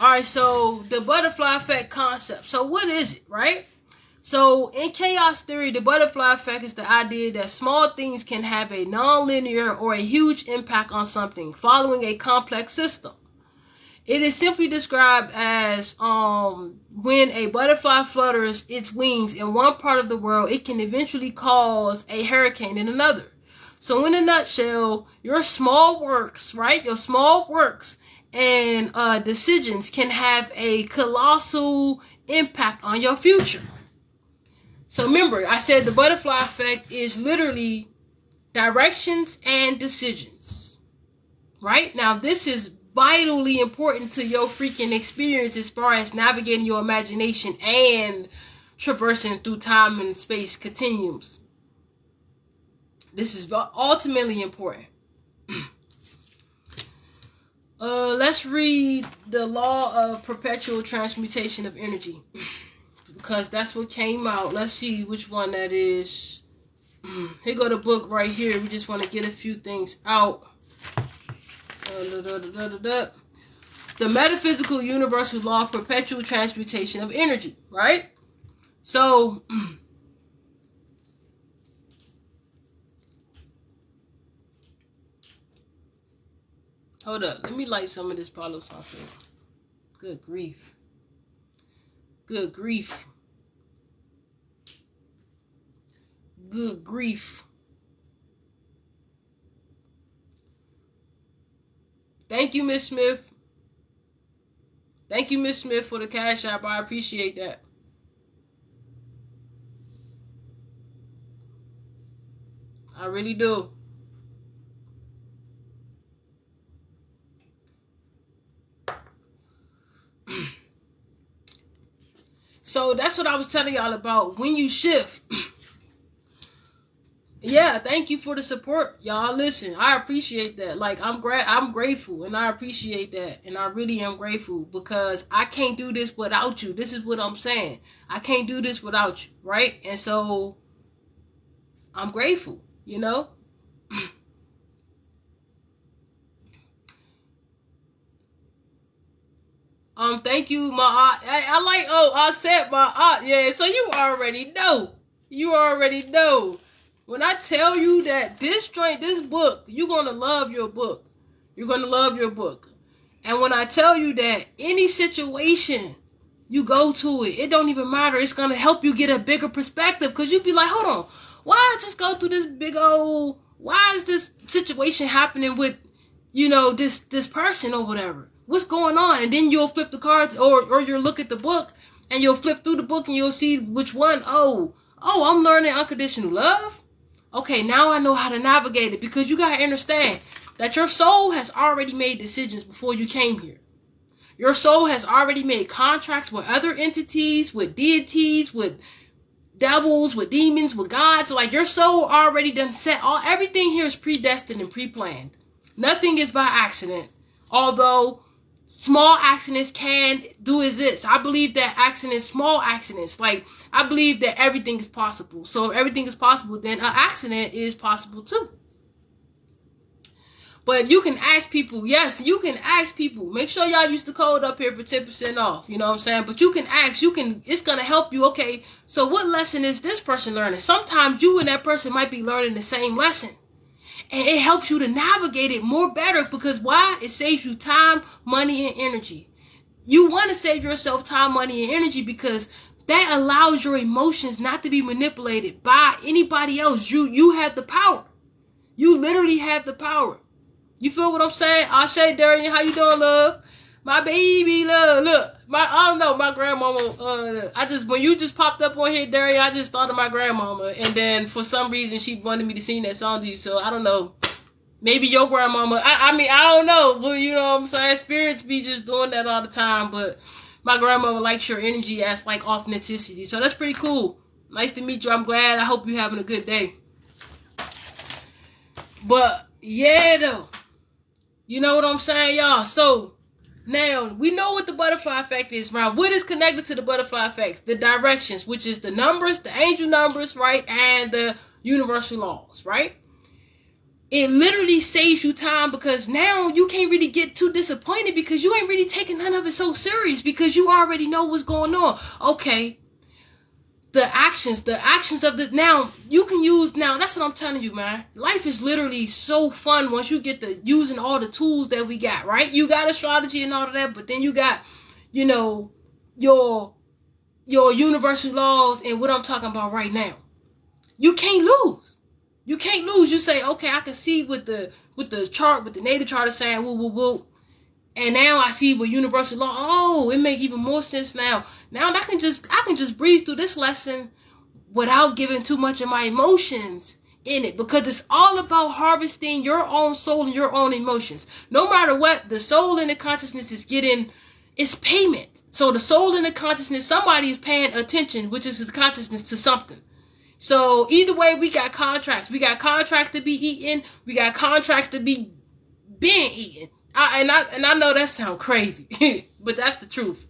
Alright, so the butterfly effect concept. So what is it, right? So in chaos theory, the butterfly effect is the idea that small things can have a non-linear or a huge impact on something following a complex system. It is simply described as when a butterfly flutters its wings in one part of the world, it can eventually cause a hurricane in another. So in a nutshell, your small works, right? Your small works and decisions can have a colossal impact on your future. So remember, I said the butterfly effect is literally directions and decisions. Right? Now, this is vitally important to your freaking experience as far as navigating your imagination and traversing through time and space continuums. This is ultimately important. Let's read the law of perpetual transmutation of energy, because that's what came out. Let's see which one that is. Here go the book right here. We just want to get a few things out. The metaphysical universal law of perpetual transmutation of energy, right? So hold up, let me light some of this Palo Santo. Good grief. Good grief. Good grief. Thank you, Miss Smith. Thank you, Miss Smith, for the Cash App. I appreciate that. I really do. So that's what I was telling y'all about. When you shift, yeah, thank you for the support, y'all. Listen, I appreciate that. Like, I'm grateful, and I appreciate that, and I really am grateful, because I can't do this without you. This is what I'm saying. I can't do this without you, right? And so I'm grateful, you know. Thank you, my aunt. I like. Oh, I said my aunt. Yeah, so you already know. You already know. When I tell you that this book, you're gonna love your book. You're gonna love your book. And when I tell you that any situation you go to it, it don't even matter. It's gonna help you get a bigger perspective, because you be like, hold on, why I just go through this big old? Why is this situation happening with, this person or whatever? What's going on? And then you'll flip the cards, or you'll look at the book, and you'll flip through the book, and you'll see which one. Oh, I'm learning unconditional love. Okay, now I know how to navigate it, because you gotta understand that your soul has already made decisions before you came here. Your soul has already made contracts with other entities, with deities, with devils, with demons, with gods. Like, your soul already done set everything here is predestined and pre-planned. Nothing is by accident. Although small accidents can do exist. I believe that accidents, small accidents, like, I believe that everything is possible. So if everything is possible, then an accident is possible too. But you can ask people. Yes, you can ask people. Make sure y'all use the code up here for 10% off. You know what I'm saying? But you can ask. It's going to help you. Okay, so what lesson is this person learning? Sometimes you and that person might be learning the same lesson. And it helps you to navigate it more better, because why? It saves you time, money, and energy. You want to save yourself time, money, and energy, because that allows your emotions not to be manipulated by anybody else. You have the power. You literally have the power. You feel what I'm saying? Ashe, Darian, how you doing, love? My baby, love. Look, I don't know, my grandmama. When you just popped up on here, Darian, I just thought of my grandmama, and then for some reason she wanted me to sing that song to you. So I don't know. Maybe your grandmama. I mean, I don't know. But you know what I'm saying? Spirits be just doing that all the time. But my grandmother likes your energy as like authenticity. So that's pretty cool. Nice to meet you. I'm glad. I hope you're having a good day. But yeah, though. You know what I'm saying, y'all? So now we know what the butterfly effect is, right? What is connected to the butterfly effects? The directions, which is the numbers, the angel numbers, right? And the universal laws, right? It literally saves you time, because now you can't really get too disappointed, because you ain't really taking none of it so serious, because you already know what's going on. Okay. The actions of the, now you can use, now that's what I'm telling you, man. Life is literally so fun once you get to using all the tools that we got, right? You got astrology and all of that, but then you got, your universal laws and what I'm talking about right now. You can't lose. You can't lose. You say, okay, I can see with the chart, with the native chart is saying woo woo woo. And now I see what universal law. Oh, it makes even more sense now. Now I can just breeze through this lesson without giving too much of my emotions in it, because it's all about harvesting your own soul and your own emotions. No matter what, the soul and the consciousness is getting, it's payment. So the soul and the consciousness, somebody is paying attention, which is the consciousness, to something. So either way, we got contracts. We got contracts to be eaten. We got contracts to be being eaten. I know that sounds crazy, but that's the truth.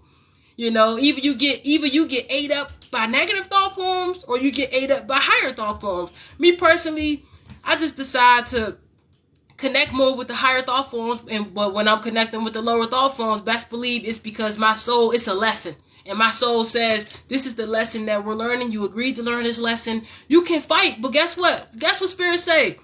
Either you get ate up by negative thought forms, or you get ate up by higher thought forms. Me personally, I just decide to connect more with the higher thought forms, but when I'm connecting with the lower thought forms, best believe it's because my soul, it's a lesson. And my soul says, this is the lesson that we're learning. You agreed to learn this lesson. You can fight, but guess what? Guess what spirits say?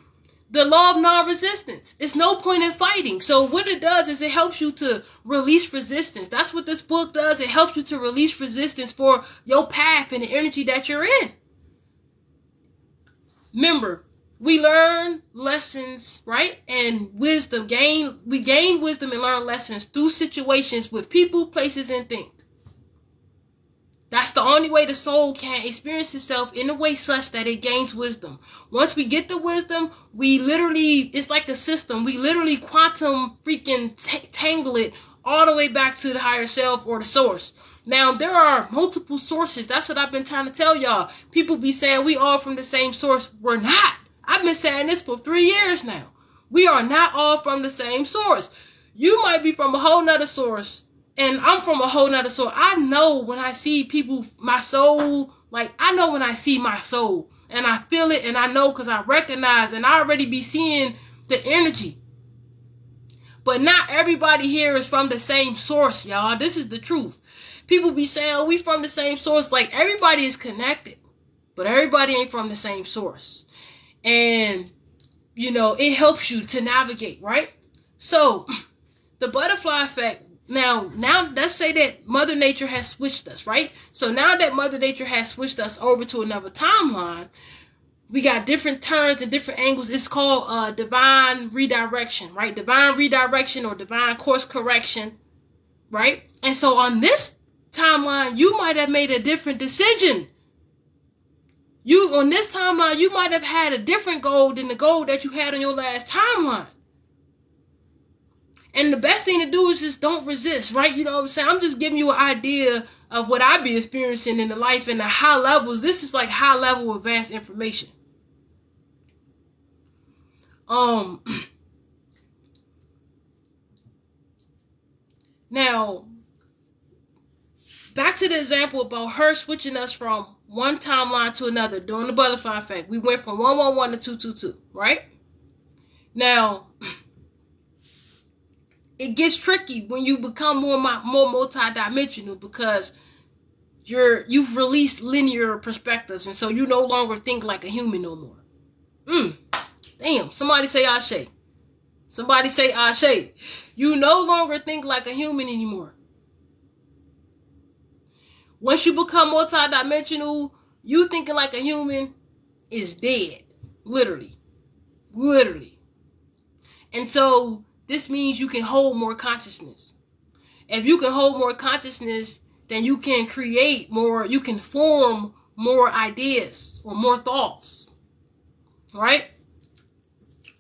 The law of non-resistance. It's no point in fighting. So what it does is it helps you to release resistance. That's what this book does. It helps you to release resistance for your path and the energy that you're in. Remember, we learn lessons, right? And wisdom. We gain wisdom and learn lessons through situations with people, places, and things. That's the only way the soul can experience itself in a way such that it gains wisdom. Once we get the wisdom, we literally, it's like a system. We literally quantum freaking tangle it all the way back to the higher self or the source. Now, there are multiple sources. That's what I've been trying to tell y'all. People be saying we all from the same source. We're not. I've been saying this for 3 years now. We are not all from the same source. You might be from a whole nother source, and I'm from a whole nother soul. I know when I see people, my soul, like I know when I see my soul and I feel it and I know because I recognize and I already be seeing the energy. But not everybody here is from the same source, y'all. This is the truth. People be saying, oh, we from the same source. Like everybody is connected, but everybody ain't from the same source. And, you know, it helps you to navigate, right? So the butterfly effect. Now, let's say that Mother Nature has switched us, right? So now that Mother Nature has switched us over to another timeline, we got different turns and different angles. It's called divine redirection, right? Divine redirection or divine course correction, right? And so on this timeline, you might have made a different decision. On this timeline, you might have had a different goal than the goal that you had on your last timeline. And the best thing to do is just don't resist, right? You know what I'm saying? I'm just giving you an idea of what I be experiencing in the life and the high levels. This is like high level advanced information. Now, back to the example about her switching us from one timeline to another during the butterfly effect. We went from 111 to 222, right? Now, it gets tricky when you become more multidimensional because you've released linear perspectives, and so you no longer think like a human no more. Damn, somebody say Ashe. Somebody say Ashe. You no longer think like a human anymore. Once you become multidimensional, you thinking like a human is dead. Literally. And so this means you can hold more consciousness. If you can hold more consciousness, then you can create more, you can form more ideas or more thoughts. Right?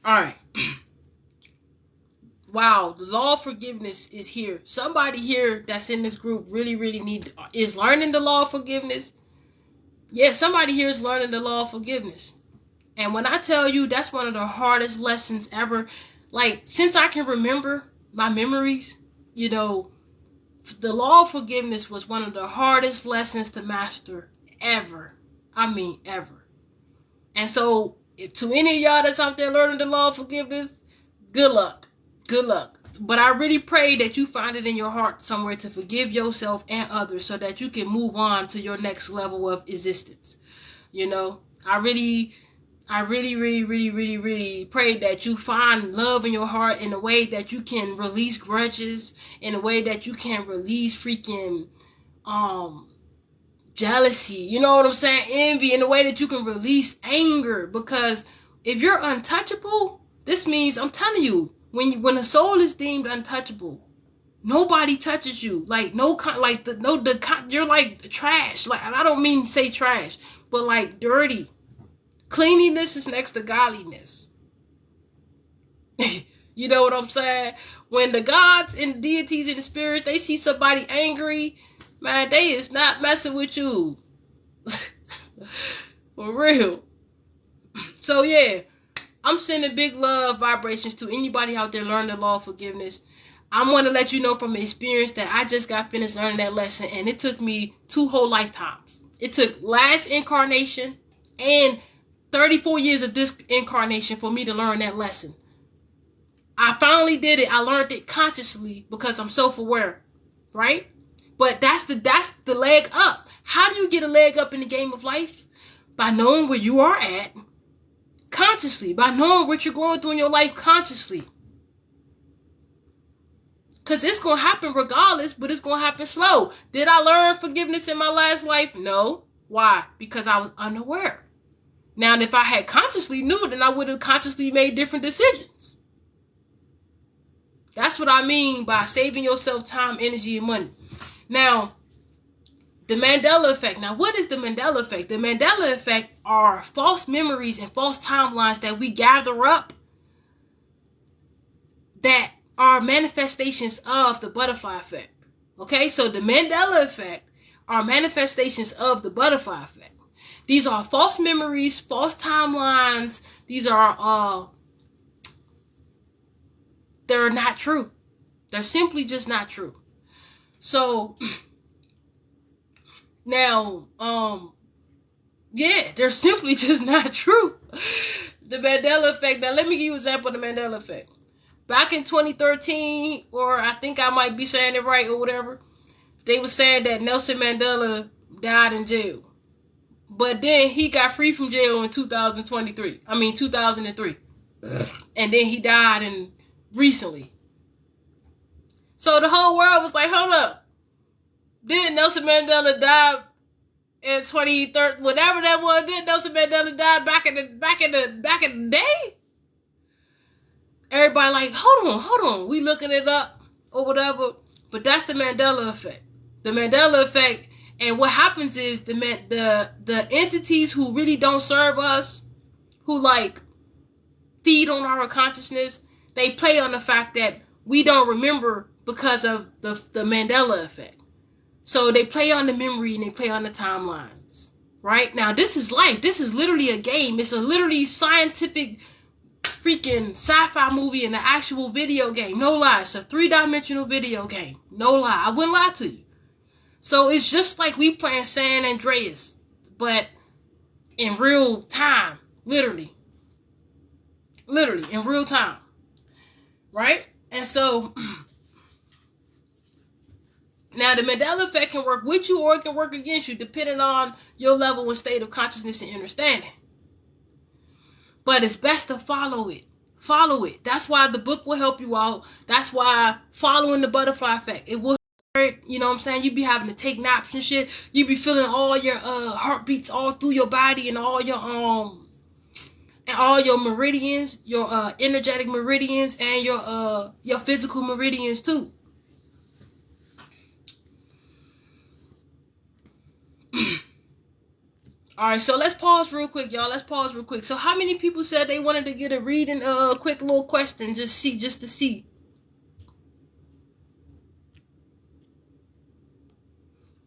Alright. Wow, the law of forgiveness is here. Somebody here that's in this group really is learning the law of forgiveness. Yeah, somebody here is learning the law of forgiveness. And when I tell you that's one of the hardest lessons ever, like since I can remember my memories, you know, the law of forgiveness was one of the hardest lessons to master ever. I mean, ever. And so, to any of y'all that's out there learning the law of forgiveness, good luck. Good luck. But I really pray that you find it in your heart somewhere to forgive yourself and others so that you can move on to your next level of existence. You know, I really pray that you find love in your heart in a way that you can release grudges, in a way that you can release freaking jealousy, you know what I'm saying, envy, in a way that you can release anger. Because if you're untouchable, this means, I'm telling you, when a soul is deemed untouchable, nobody touches you. Like you're like trash. Like, I don't mean say trash, but like dirty. Cleanliness is next to godliness. You know what I'm saying? When the gods and deities and the spirits, they see somebody angry, man, they is not messing with you. For real. So yeah, I'm sending big love vibrations to anybody out there learning the law of forgiveness. I want to let you know from experience that I just got finished learning that lesson, and it took me 2 whole lifetimes. It took last incarnation and 34 years of this incarnation for me to learn that lesson. I finally did it. I learned it consciously because I'm self-aware, right? But that's the leg up. How do you get a leg up in the game of life? By knowing where you are at consciously, by knowing what you're going through in your life consciously. Because it's going to happen regardless, but it's going to happen slow. Did I learn forgiveness in my last life? No. Why? Because I was unaware. Now, if I had consciously knew, then I would have consciously made different decisions. That's what I mean by saving yourself time, energy, and money. Now, The Mandela effect. Now, what is the Mandela effect? The Mandela effect are false memories and false timelines that we gather up that are manifestations of the butterfly effect. Okay, so the Mandela effect are manifestations of the butterfly effect. These are false memories, false timelines. These are they're not true. They're simply just not true. So now, yeah, they're simply just not true. The Mandela effect. Now, let me give you an example of the Mandela effect. Back in 2013, or I think I might be saying it right or whatever, they were saying that Nelson Mandela died in jail. But then he got free from jail in 2003. And then he died recently. So the whole world was like, hold up. Did Nelson Mandela die in 2013? Whatever that was, did Nelson Mandela die back in the day? Everybody like, hold on. We looking it up or whatever. But that's the Mandela effect. The Mandela effect. And what happens is the entities who really don't serve us, who like feed on our consciousness, they play on the fact that we don't remember because of the Mandela effect. So they play on the memory and they play on the timelines. Right? Now, this is life. This is literally a game. It's a literally scientific freaking sci-fi movie and an actual video game. No lie. It's a 3-dimensional video game. No lie. I wouldn't lie to you. So it's just like we playing San Andreas, but in real time. Literally in real time. Right? And so now the Mandela effect can work with you or it can work against you depending on your level and state of consciousness and understanding. But it's best to follow it. Follow it. That's why the book will help you out. That's why following the butterfly effect, it will hurt. You know what I'm saying? You be having to take naps and shit. You be feeling all your heartbeats all through your body and all your meridians, your energetic meridians and your physical meridians too. Alright, so let's pause real quick, y'all. Let's pause real quick. So how many people said they wanted to get a reading, quick little question, just to see?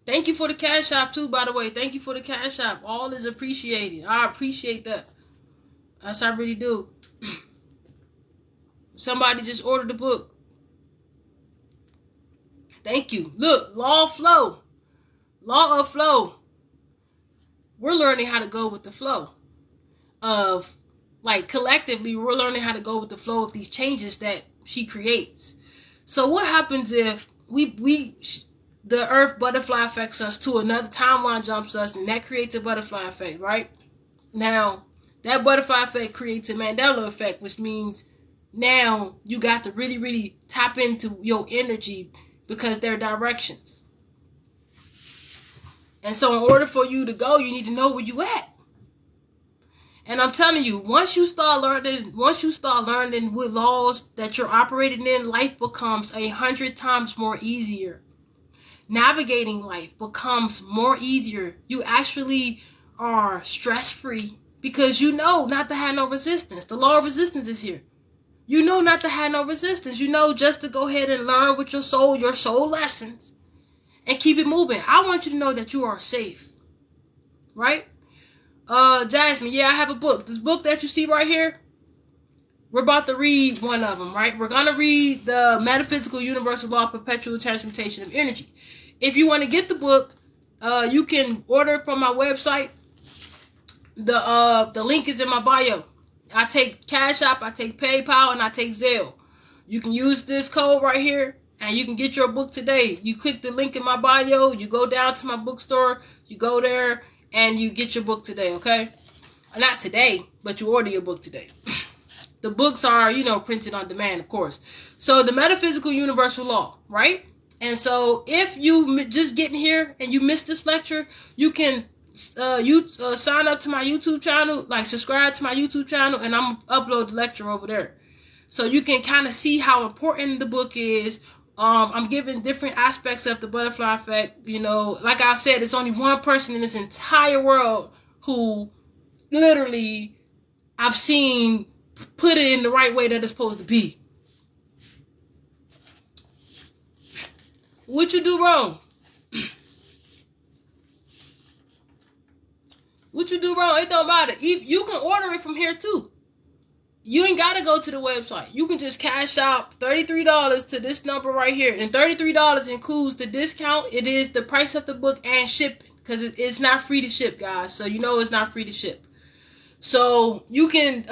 Thank you for the Cash App too, by the way. Thank you for the Cash App. All is appreciated. I appreciate that. Yes, I really do. Somebody just ordered the book. Thank you. Look, Law of Flow. Law of Flow. We're learning how to go with the flow of, like, collectively, we're learning how to go with the flow of these changes that she creates. So what happens if the earth butterfly affects us to another timeline jumps us, and that creates a butterfly effect, right? Now, that butterfly effect creates a Mandela effect, which means now you got to really, really tap into your energy because they're directions. And so in order for you to go, you need to know where you at. And I'm telling you, once you start learning with laws that you're operating in, life becomes 100 times more easier. Navigating life becomes more easier. You actually are stress-free because you know not to have no resistance. The law of resistance is here. You know not to have no resistance. You know just to go ahead and learn with your soul lessons. And keep it moving. I want you to know that you are safe. Right? Jasmine, yeah, I have a book. This book that you see right here, we're about to read one of them, right? We're going to read the Metaphysical Universal Law of Perpetual Transmutation of Energy. If you want to get the book, you can order it from my website. The link is in my bio. I take Cash App, I take PayPal, and I take Zelle. You can use this code right here. And you can get your book today. You click the link in my bio. You go down to my bookstore. You go there and you get your book today, okay? Not today, but you order your book today. The books are, printed on demand, of course. So the Metaphysical Universal Law, right? And so if you just getting here and you missed this lecture, you can sign up to my YouTube channel, like subscribe to my YouTube channel, and I'm going to upload the lecture over there. So you can kind of see how important the book is, I'm giving different aspects of the butterfly effect. You know, like I said, it's only one person in this entire world who literally I've seen put it in the right way that it's supposed to be. What you do wrong? What you do wrong? It don't matter. You can order it from here too. You ain't gotta go to the website. You can just cash out $33 to this number right here, and $33 includes the discount. It is the price of the book and shipping, because it's not free to ship, guys. So you know it's not free to ship. So you can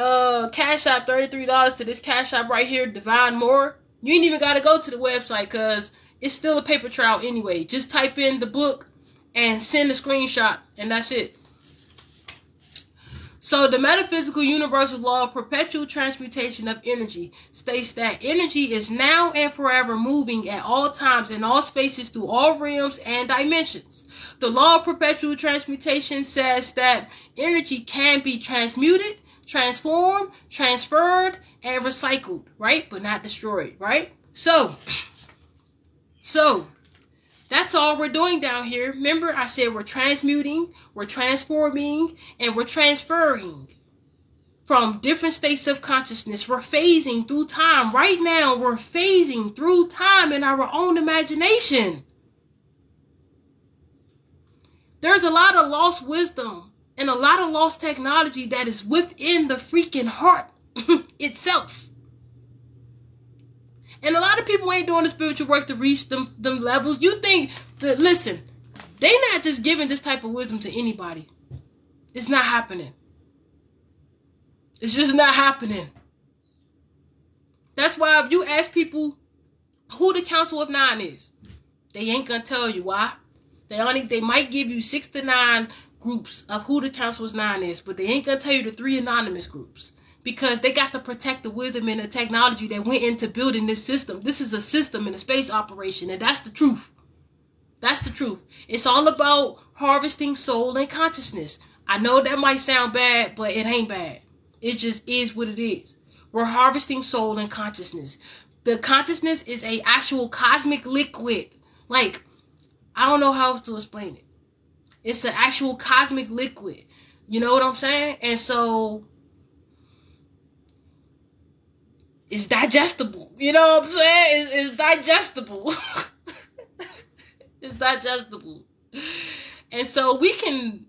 cash out $33 to this cash app right here, Divine More. You ain't even gotta go to the website because it's still a paper trail anyway. Just type in the book and send a screenshot, and that's it. So the metaphysical universal law of perpetual transmutation of energy states that energy is now and forever moving at all times in all spaces through all realms and dimensions. The law of perpetual transmutation says that energy can be transmuted, transformed, transferred, and recycled, right? But not destroyed, right? So that's all we're doing down here. Remember, I said we're transmuting, we're transforming, and we're transferring from different states of consciousness. We're phasing through time. Right now, we're phasing through time in our own imagination. There's a lot of lost wisdom and a lot of lost technology that is within the freaking heart itself. And a lot of people ain't doing the spiritual work to reach them levels. You think that, listen, they not just giving this type of wisdom to anybody. It's not happening. It's just not happening. That's why if you ask people who the Council of Nine is, they ain't gonna tell you. Why? They might give you 6 to 9 groups of who the Council of Nine is, but they ain't gonna tell you the 3 anonymous groups. Because they got to protect the wisdom and the technology that went into building this system. This is a system in a space operation, and that's the truth. That's the truth. It's all about harvesting soul and consciousness. I know that might sound bad, but it ain't bad. It just is what it is. We're harvesting soul and consciousness. The consciousness is a actual cosmic liquid. Like, I don't know how else to explain it. It's an actual cosmic liquid. You know what I'm saying? And so it's digestible. You know what I'm saying? It's digestible. It's digestible. And so we can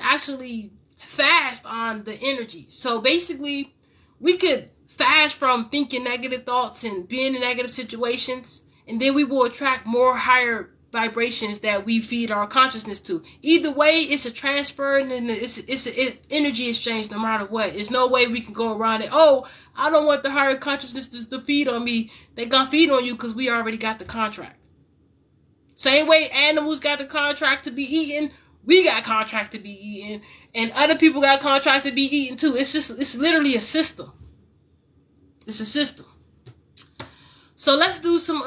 actually fast on the energy. So basically, we could fast from thinking negative thoughts and being in negative situations, and then we will attract more higher vibrations that we feed our consciousness to. Either way, it's a transfer and it's an energy exchange no matter what. There's no way we can go around it. Oh, I don't want the higher consciousness to feed on me. They gonna feed on you because we already got the contract. Same way animals got the contract to be eaten, we got contracts to be eaten, and other people got contracts to be eaten too. It's literally a system. It's a system. So let's do some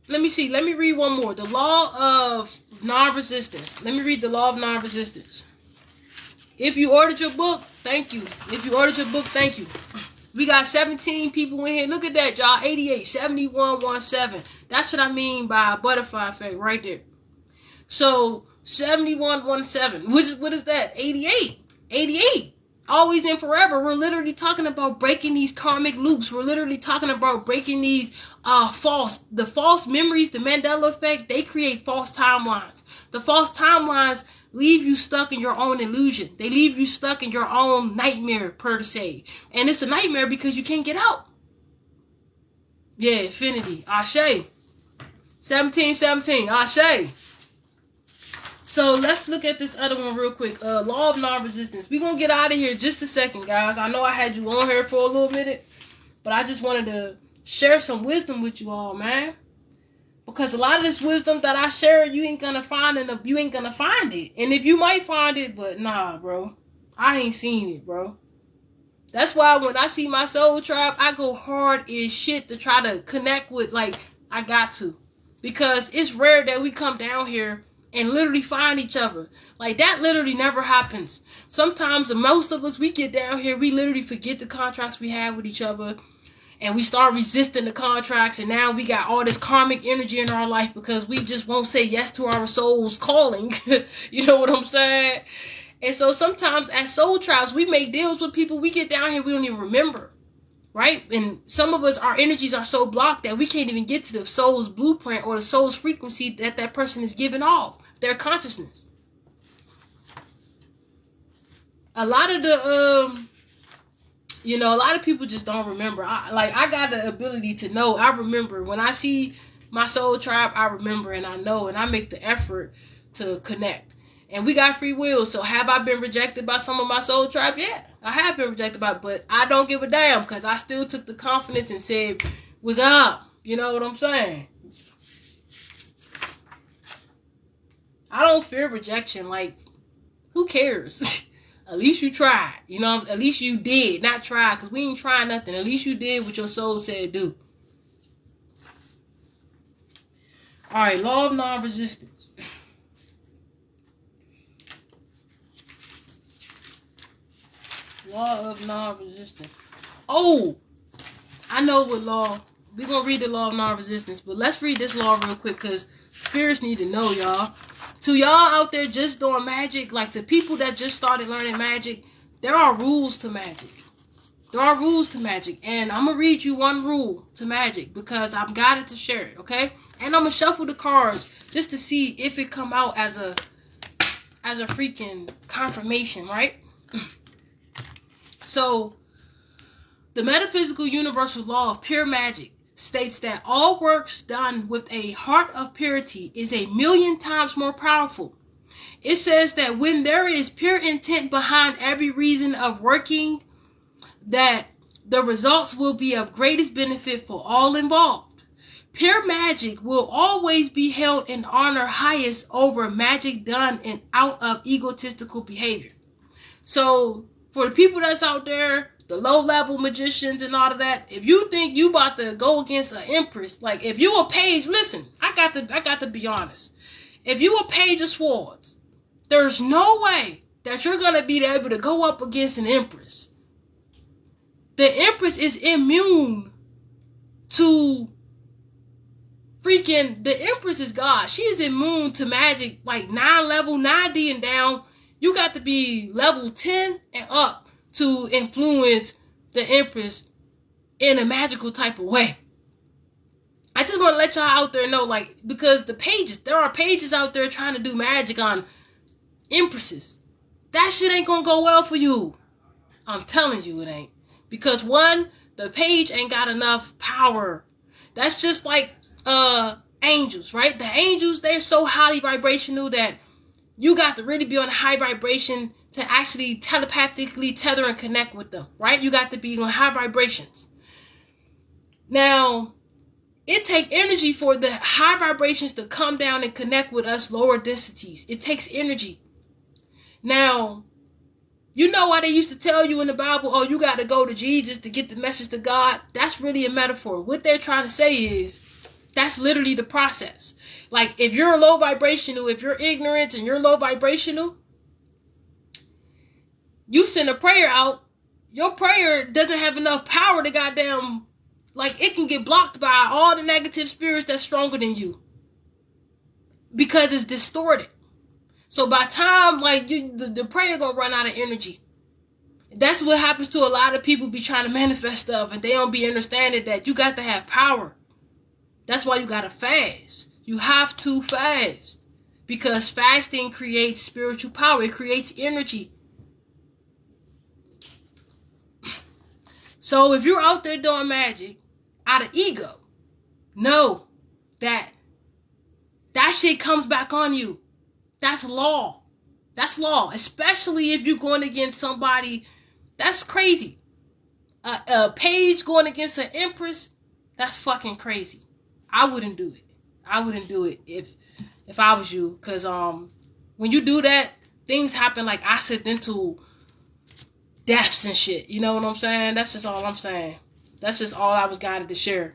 let me see. Let me read one more. The law of non-resistance. Let me read the law of non-resistance. If you ordered your book, thank you. If you ordered your book, thank you. We got 17 people in here. Look at that, y'all. 88, 71, 17. That's what I mean by butterfly effect right there. So 71, 17. What is that? 88. 88. Always and forever. We're literally talking about breaking these karmic loops. We're literally talking about breaking these false memories, the Mandela effect. They create false timelines. The false timelines leave you stuck in your own illusion. They leave you stuck in your own nightmare, per se. And it's a nightmare because you can't get out. Yeah, infinity. Ashe. 1717. Ashe. So let's look at this other one real quick. Law of non-resistance. We're going to get out of here just a second, guys. I know I had you on here for a little minute, but I just wanted to share some wisdom with you all, man. Because a lot of this wisdom that I share, you ain't going to find it. And if you might find it, but nah, bro. I ain't seen it, bro. That's why when I see my soul tribe, I go hard as shit to try to connect with, like, I got to. Because it's rare that we come down here and literally find each other. Like, that literally never happens. Sometimes, most of us, we get down here, we literally forget the contracts we have with each other. and we start resisting the contracts, and now we got all this karmic energy in our life because we just won't say yes to our soul's calling. You know what I'm saying? And so sometimes as soul tribes, we make deals with people, we get down here, we don't even remember, right? And some of us, our energies are so blocked that we can't even get to the soul's blueprint or the soul's frequency that that person is giving off, their consciousness. A lot of the, a lot of people just don't remember. I got the ability to know. I remember when I see my soul tribe, I remember and I know, and I make the effort to connect. And we got free will. So have I been rejected by some of my soul tribe? Yeah, I have been rejected by, but I don't give a damn because I still took the confidence and said, "What's up?" You know what I'm saying? I don't fear rejection. Like, who cares? At least you tried. You know, at least you did. Not try, because we ain't trying nothing. At least you did what your soul said do. All right, law of non-resistance. Law of non-resistance. Oh, I know what law. We're going to read the law of non-resistance, but let's read this law real quick because spirits need to know, y'all. To y'all out there just doing magic, like to people that just started learning magic, there are rules to magic. There are rules to magic, and I'm going to read you one rule to magic because I'm guided to share it, okay? And I'm going to shuffle the cards just to see if it come out as a freaking confirmation, right? So, the metaphysical universal law of pure magic states that all works done with a heart of purity is 1,000,000 times more powerful. It says that when there is pure intent behind every reason of working, that the results will be of greatest benefit for all involved. Pure magic will always be held in honor highest over magic done and out of egotistical behavior. So, for the people that's out there, the low-level magicians and all of that, if you think you about to go against an empress, like if you a page, listen, I got to be honest. If you a page of swords, there's no way that you're gonna be able to go up against an empress. The empress is immune to the empress is God. She is immune to magic, like 9-level, 9D and down. You got to be level 10 and up to influence the empress in a magical type of way. I just want to let y'all out there know, like, because there are pages out there trying to do magic on empresses. That shit ain't gonna go well for you. I'm telling you it ain't. Because one, the page ain't got enough power. That's just like angels, right? The angels, they're so highly vibrational that you got to really be on a high vibration to actually telepathically tether and connect with them, right? You got to be on high vibrations. Now, it takes energy for the high vibrations to come down and connect with us lower densities. It takes energy. Now, you know why they used to tell you in the Bible, oh, you got to go to Jesus to get the message to God? That's really a metaphor. What they're trying to say is, that's literally the process. Like, if you're low vibrational, if you're ignorant and you're low vibrational, you send a prayer out, your prayer doesn't have enough power to goddamn, like, it can get blocked by all the negative spirits that's stronger than you. Because it's distorted. So by time, like, the prayer gonna run out of energy. That's what happens to a lot of people be trying to manifest stuff, and they don't be understanding that you got to have power. That's why you gotta fast. You have to fast. Because fasting creates spiritual power. It creates energy. So if you're out there doing magic out of ego, know that shit comes back on you. That's law. That's law. Especially if you're going against somebody. That's crazy. A page going against an empress. That's fucking crazy. I wouldn't do it. I wouldn't do it if I was you. Because when you do that, things happen like accidental deaths and shit. You know what I'm saying? That's just all I'm saying. That's just all I was guided to share.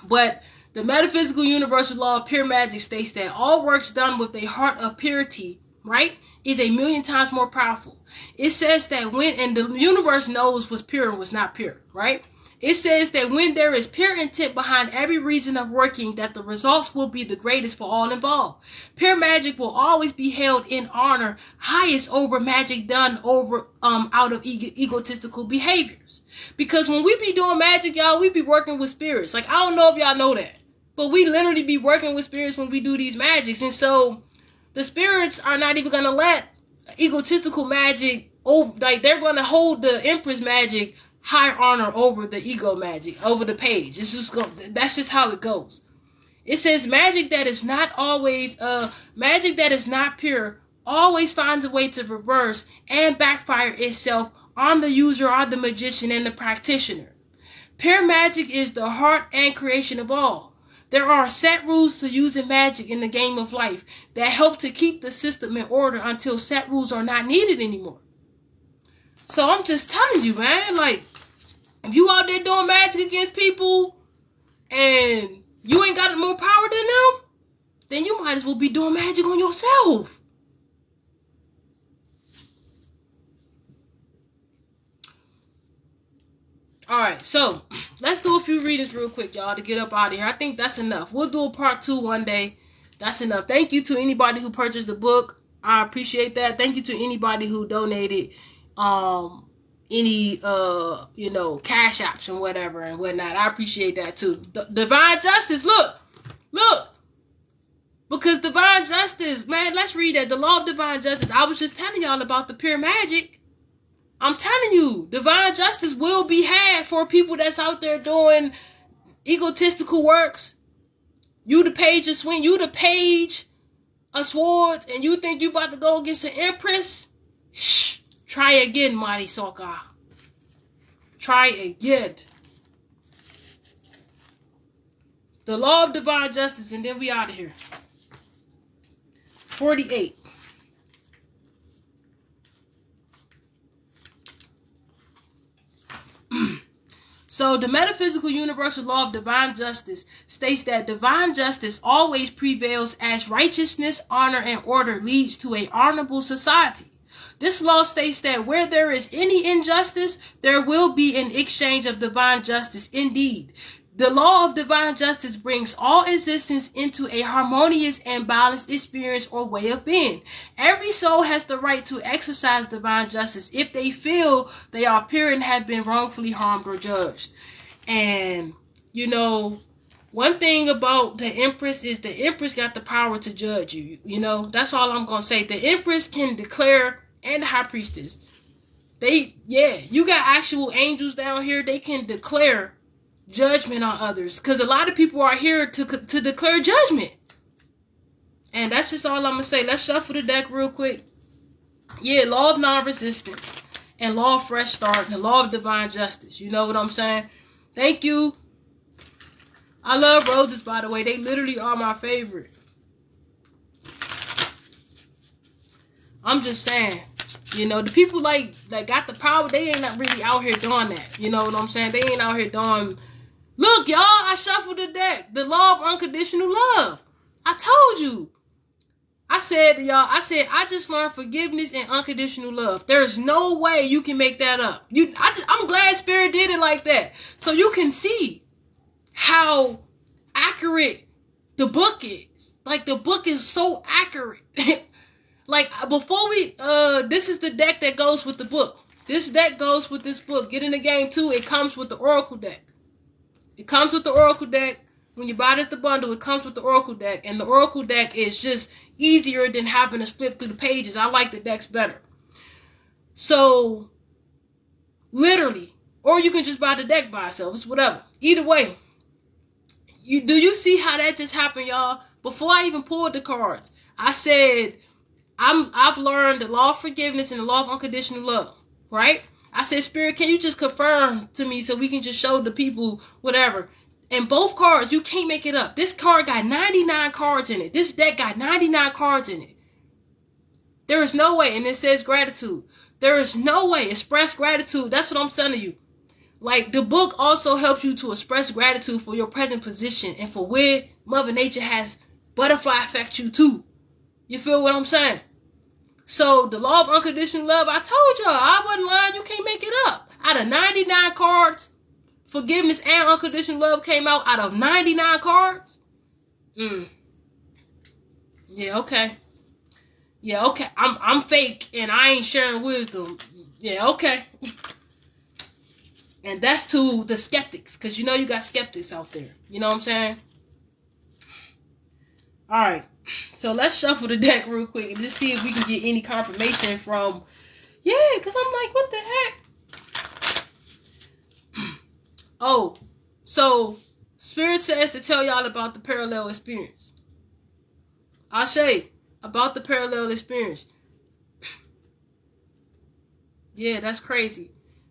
But the metaphysical universal law of pure magic states that all works done with a heart of purity, right, is 1,000,000 times more powerful. It says that and the universe knows what's pure and what's not pure, right? It says that when there is pure intent behind every reason of working, that the results will be the greatest for all involved. Pure magic will always be held in honor highest over magic done over out of egotistical behaviors. Because when we be doing magic, y'all, we be working with spirits. Like, I don't know if y'all know that, but we literally be working with spirits when we do these magics. And so the spirits are not even going to let egotistical magic, like, they're going to hold the Empress magic high honor over the ego magic, over the page. It's just that's just how it goes. It says magic that is not pure always finds a way to reverse and backfire itself on the user or the magician and the practitioner. Pure magic is the heart and creation of all. There are set rules to using magic in the game of life that help to keep the system in order until set rules are not needed anymore. So I'm just telling you, man, like, if you out there doing magic against people and you ain't got more power than them, then you might as well be doing magic on yourself. Alright, so let's do a few readings real quick, y'all, to get up out of here. I think that's enough. We'll do a part 2 one day. That's enough. Thank you to anybody who purchased the book. I appreciate that. Thank you to anybody who donated any cash apps and whatever and whatnot. I appreciate that too. Divine justice, look, because divine justice, man, let's read that. The law of divine justice. I was just telling y'all about the pure magic. I'm telling you, divine justice will be had for people that's out there doing egotistical works. You the page of swing, you the page of swords, and you think you about to go against an empress? Shh. Try again, Mighty Sokka. Try again. The law of divine justice, and then we out of here. 48. So the metaphysical universal law of divine justice states that divine justice always prevails as righteousness, honor, and order leads to an honorable society. This law states that where there is any injustice, there will be an exchange of divine justice indeed. The law of divine justice brings all existence into a harmonious and balanced experience or way of being. Every soul has the right to exercise divine justice if they feel they are pure and have been wrongfully harmed or judged. And, one thing about the Empress is the Empress got the power to judge you. That's all I'm going to say. The Empress can declare, and the High Priestess. You got actual angels down here. They can declare judgment on others, because a lot of people are here to declare judgment. And that's just all I'm gonna say. Let's shuffle the deck real quick. Law of non-resistance and law of fresh start and the law of divine justice. You know what I'm saying? Thank you. I love roses, by the way. They literally are my favorite. I'm just saying, the people that got the power, they ain't not really out here doing that. You know what I'm saying? They ain't out here doing. Look, y'all, I shuffled the deck. The law of unconditional love. I told you. I said to y'all, I just learned forgiveness and unconditional love. There's no way you can make that up. I'm glad Spirit did it like that. So you can see how accurate the book is. Like, the book is so accurate. Like, before this is the deck that goes with the book. This deck goes with this book. Get in the game too. It comes with the Oracle deck. It comes with the Oracle deck. When you buy this the bundle, it comes with the Oracle deck. And the Oracle deck is just easier than having to flip through the pages. I like the decks better. So, literally. Or you can just buy the deck by itself. It's whatever. Either way. Do you see how that just happened, y'all? Before I even pulled the cards, I said, I've learned the law of forgiveness and the law of unconditional love. Right? I said, Spirit, can you just confirm to me so we can just show the people whatever? And both cards, you can't make it up. This card got 99 cards in it. This deck got 99 cards in it. There is no way. And it says gratitude. There is no way. Express gratitude. That's what I'm telling you. Like, the book also helps you to express gratitude for your present position and for where Mother Nature has butterfly affect you too. You feel what I'm saying? So, the law of unconditional love, I told y'all, I wasn't lying, you can't make it up. Out of 99 cards, forgiveness and unconditional love came out of 99 cards? Yeah, okay. Yeah, okay. I'm fake and I ain't sharing wisdom. Yeah, okay. And that's to the skeptics, because you know you got skeptics out there. You know what I'm saying? Alright. So let's shuffle the deck real quick and just see if we can get any confirmation from. Yeah, because I'm like, what the heck? Oh, so Spirit says to tell y'all about the parallel experience. Ashe, about the parallel experience. Yeah, that's crazy.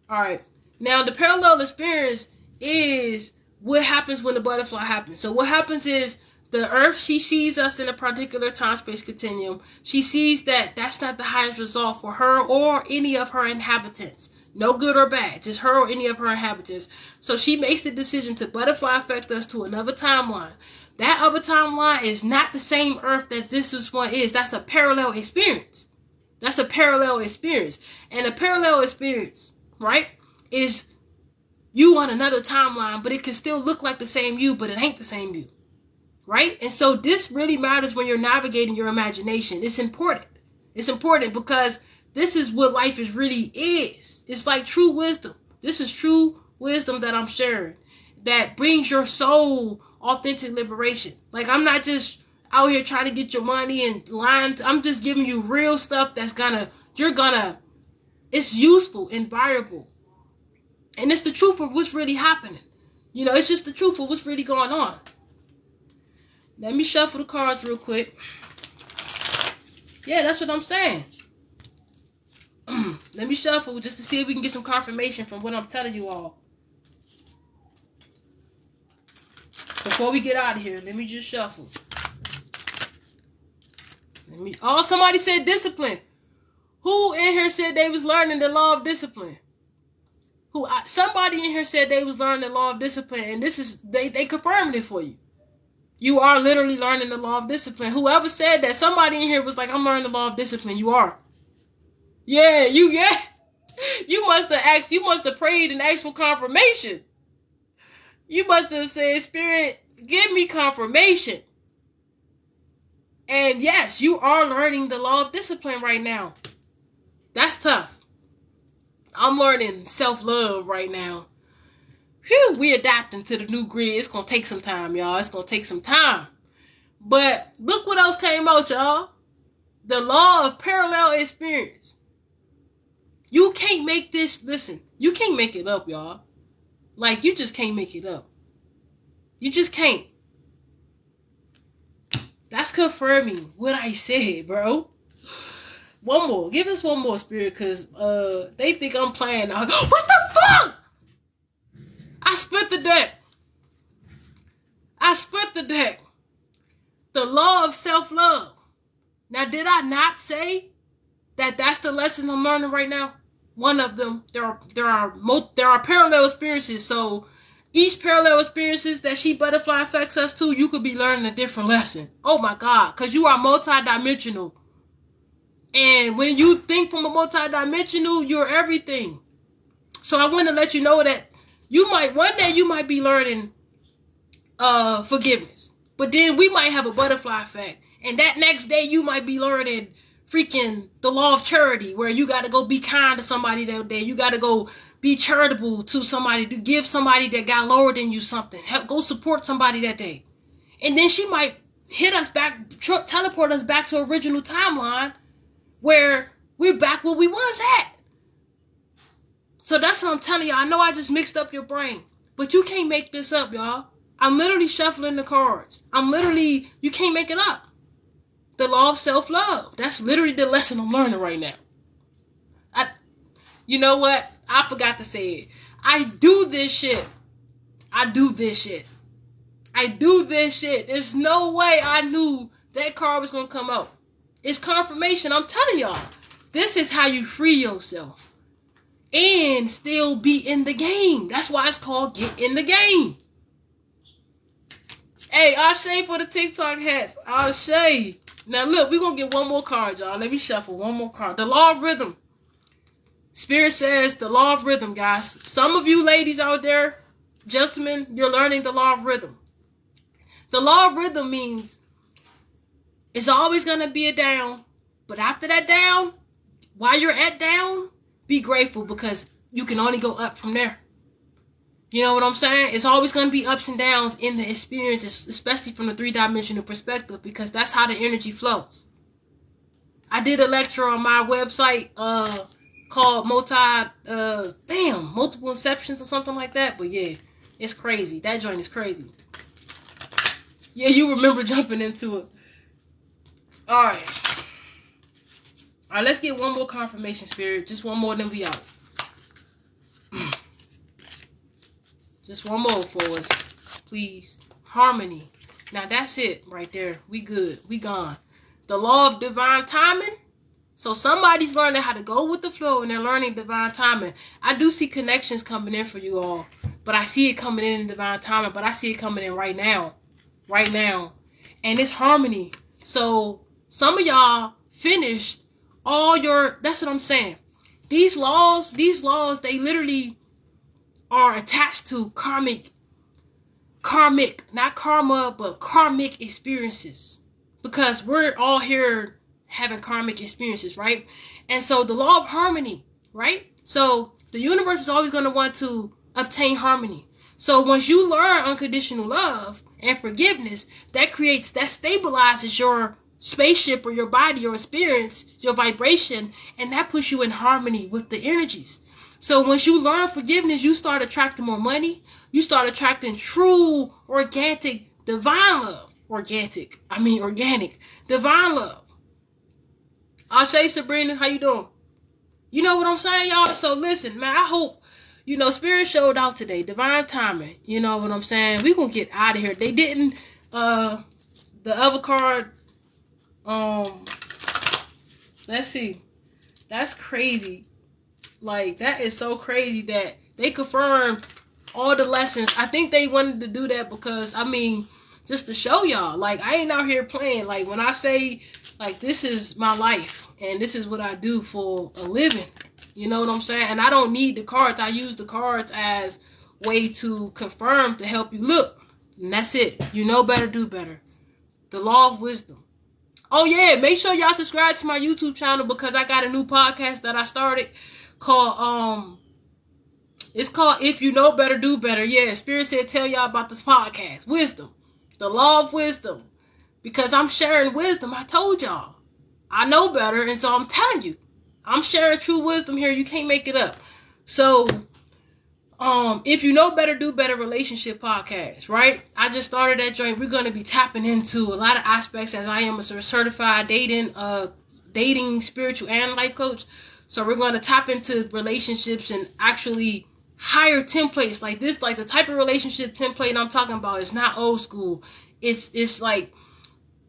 Alright. Now, the parallel experience is what happens when the butterfly happens. So what happens is the Earth, she sees us in a particular time-space continuum. She sees that that's not the highest result for her or any of her inhabitants. No good or bad, just her or any of her inhabitants. So she makes the decision to butterfly affect us to another timeline. That other timeline is not the same Earth that this one is. That's a parallel experience. That's a parallel experience. And a parallel experience, right, is you on another timeline, but it can still look like the same you, but it ain't the same you. Right? And so this really matters when you're navigating your imagination. It's important. It's important because this is what life is really is. It's like true wisdom. This is true wisdom that I'm sharing that brings your soul authentic liberation. Like, I'm not just out here trying to get your money and lying. I'm just giving you real stuff that's it's useful and viable. And it's the truth of what's really happening. You know, it's just the truth of what's really going on. Let me shuffle the cards real quick. Yeah, that's what I'm saying. Let me shuffle just to see if we can get some confirmation from what I'm telling you all. Before we get out of here, let me just shuffle. Somebody said discipline. Who in here said they was learning the law of discipline? Somebody in here said they was learning the law of discipline, and this is they confirmed it for you. You are literally learning the law of discipline. Whoever said that, somebody in here was like, I'm learning the law of discipline. You are. Yeah. You must have prayed and asked for confirmation. You must have said, Spirit, give me confirmation. And yes, you are learning the law of discipline right now. That's tough. I'm learning self-love right now. Phew, we adapting to the new grid. It's going to take some time, y'all. It's going to take some time. But look what else came out, y'all. The law of parallel experience. You can't make this, listen, you can't make it up, y'all. Like, you just can't make it up. You just can't. That's confirming what I said, bro. One more. Give us one more, Spirit, because they think I'm playing. What the fuck? I split the deck. The law of self-love. Now, did I not say that that's the lesson I'm learning right now? One of them. There are parallel experiences. So each parallel experiences that she butterfly affects us to, you could be learning a different lesson. Oh my God, because you are multidimensional. And when you think from a multidimensional, you're everything. So I want to let you know that one day you might be learning forgiveness. But then we might have a butterfly effect. And that next day you might be learning freaking the law of charity, where you got to go be kind to somebody that day. You got to go be charitable to somebody, to give somebody that got lower than you something. Go support somebody that day. And then she might hit us back, teleport us back to original timeline where we're back where we was at. So that's what I'm telling y'all. I know I just mixed up your brain, but you can't make this up, y'all. I'm literally shuffling the cards. You can't make it up. The law of self-love. That's literally the lesson I'm learning right now. You know what? I forgot to say it. I do this shit. There's no way I knew that card was going to come out. It's confirmation. I'm telling y'all. This is how you free yourself. And still be in the game. That's why it's called Get in the Game. Hey, Ashe for the TikTok hats. Ashe. Now look, we're going to get one more card, y'all. Let me shuffle one more card. The law of rhythm. Spirit says the law of rhythm, guys. Some of you ladies out there, gentlemen, you're learning the law of rhythm. The law of rhythm means it's always going to be a down. But after that down, while you're at down, be grateful because you can only go up from there. You know what I'm saying? It's always going to be ups and downs in the experiences, especially from the three-dimensional perspective, because that's how the energy flows. I did a lecture on my website called Multiple Inceptions or something like that. But yeah, it's crazy. That joint is crazy. Yeah, you remember jumping into it. All right, let's get one more confirmation, Spirit. Just one more, then we out. Just one more for us, please. Harmony. Now that's it right there. We good. We gone. The law of divine timing. So somebody's learning how to go with the flow and they're learning divine timing. I do see connections coming in for you all, but I see it coming in divine timing, but I see it coming in right now. Right now. And it's harmony. So some of y'all finished all your, that's what I'm saying. These laws, they literally are attached to karmic, not karma, but karmic experiences. Because we're all here having karmic experiences, right? And so the law of harmony, right? So the universe is always going to want to obtain harmony. So once you learn unconditional love and forgiveness, that stabilizes your spaceship or your body, your experience, your vibration, and that puts you in harmony with the energies. So once you learn forgiveness, you start attracting more money. You start attracting true, organic, divine love. Organic, divine love. I'll say, Sabrina, how you doing? You know what I'm saying, y'all? So listen, man, I hope, Spirit showed out today. Divine timing. You know what I'm saying? We gonna get out of here. They didn't, the other card, let's see. That's crazy. Like, that is so crazy that they confirmed all the lessons. I think they wanted to do that because, just to show y'all. Like, I ain't out here playing. Like, when I say, like, this is my life and this is what I do for a living. You know what I'm saying? And I don't need the cards. I use the cards as way to confirm, to help you look. And that's it. You know better, do better. The law of wisdom. Oh, yeah. Make sure y'all subscribe to my YouTube channel because I got a new podcast that I started called it's called If You Know Better, Do Better. Yeah, Spirit said tell y'all about this podcast. Wisdom. The law of wisdom. Because I'm sharing wisdom. I told y'all. I know better, and so I'm telling you. I'm sharing true wisdom here. You can't make it up. So, If You Know Better, Do Better relationship podcast, right? I just started that joint. We're going to be tapping into a lot of aspects as I am a certified dating, spiritual, and life coach. So we're going to tap into relationships and actually higher templates like this. Like the type of relationship template I'm talking about is not old school. It's like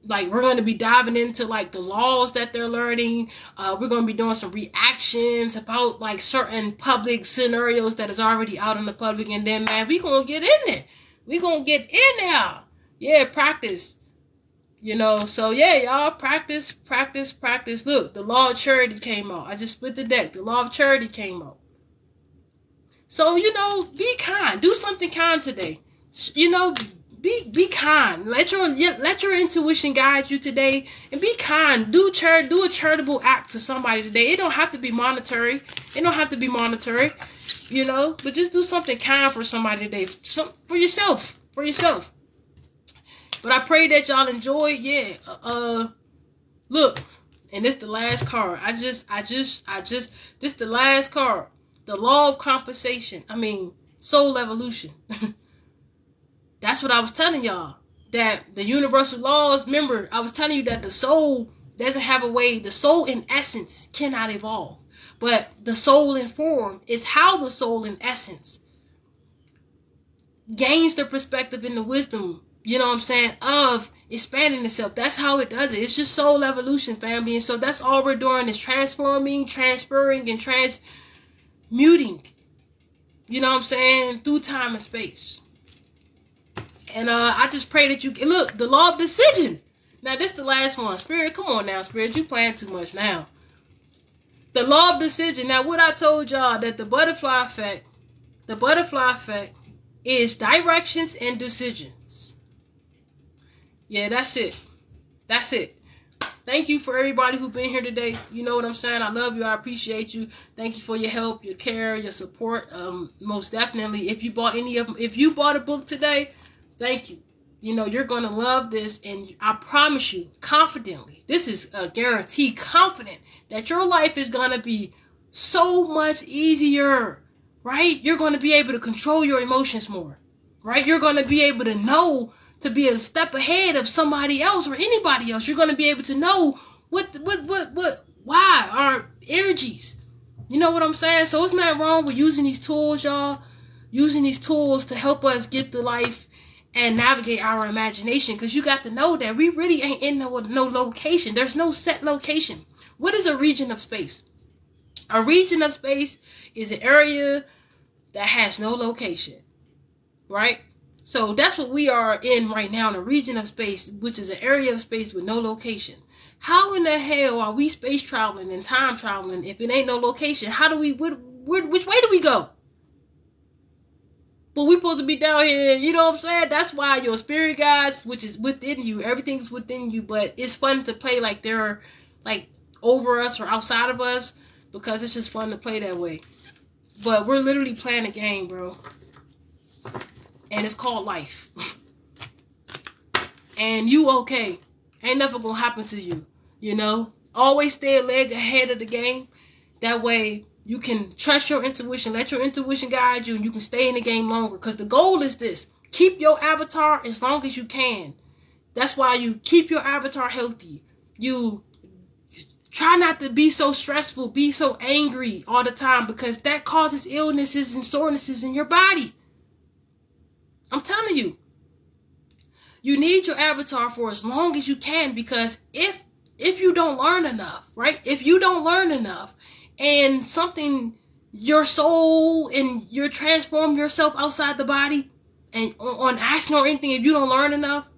we're going to be diving into like the laws that they're learning. We're going to be doing some reactions about like certain public scenarios that is already out in the public. And then, man, we going to get in there. We going to get in there. Yeah, practice. So yeah, y'all, practice. Look, the law of charity came out. I just split the deck. The law of charity came out. So, be kind. Do something kind today. Be kind. Let your intuition guide you today, and be kind. Do a charitable act to somebody today. It don't have to be monetary. But just do something kind for somebody today. For yourself. But I pray that y'all enjoy. Yeah. Look, and this the last card. This the last card. The law of compensation. Soul evolution. That's what I was telling y'all. That the universal laws, remember, I was telling you that the soul doesn't have a way. The soul in essence cannot evolve. But the soul in form is how the soul in essence gains the perspective and the wisdom, of expanding itself. That's how it does it. It's just soul evolution, family. And so that's all we're doing is transforming, transferring, and transmuting, through time and space. And I just pray that you look, the law of decision. Now, this is the last one. Spirit, come on now, Spirit. You playing too much now. The law of decision. Now, what I told y'all, that the butterfly effect is directions and decisions. Yeah, that's it. That's it. Thank you for everybody who's been here today. You know what I'm saying? I love you. I appreciate you. Thank you for your help, your care, your support. Most definitely. If you bought a book today, thank you. You know, you're going to love this, and I promise you, confidently, this is a guarantee, confident, that your life is going to be so much easier, right? You're going to be able to control your emotions more, right? You're going to be able to know, to be a step ahead of somebody else or anybody else. You're going to be able to know why our energies. You know what I'm saying? So it's not wrong with using these tools, y'all. Using these tools to help us get through life and navigate our imagination. Because you got to know that we really ain't in no location. There's no set location. What is a region of space? A region of space is an area that has no location, right? So that's what we are in right now, in a region of space, which is an area of space with no location. How in the hell are we space traveling and time traveling if it ain't no location? How do we, which way do we go? But we supposed to be down here, you know what I'm saying? That's why your spirit guides, which is within you, everything's within you, but it's fun to play like they're like over us or outside of us, because it's just fun to play that way. But we're literally playing a game, bro. And it's called life. And you okay. Ain't nothing gonna happen to you. You know? Always stay a leg ahead of the game. That way you can trust your intuition. Let your intuition guide you, and you can stay in the game longer. Because the goal is this. Keep your avatar as long as you can. That's why you keep your avatar healthy. You try not to be so stressful, be so angry all the time, because that causes illnesses and sorenesses in your body. I'm telling you, you need your avatar for as long as you can, because if you don't learn enough, right? If you don't learn enough and something, your soul, and you're transforming yourself outside the body and on action or anything, if you don't learn enough,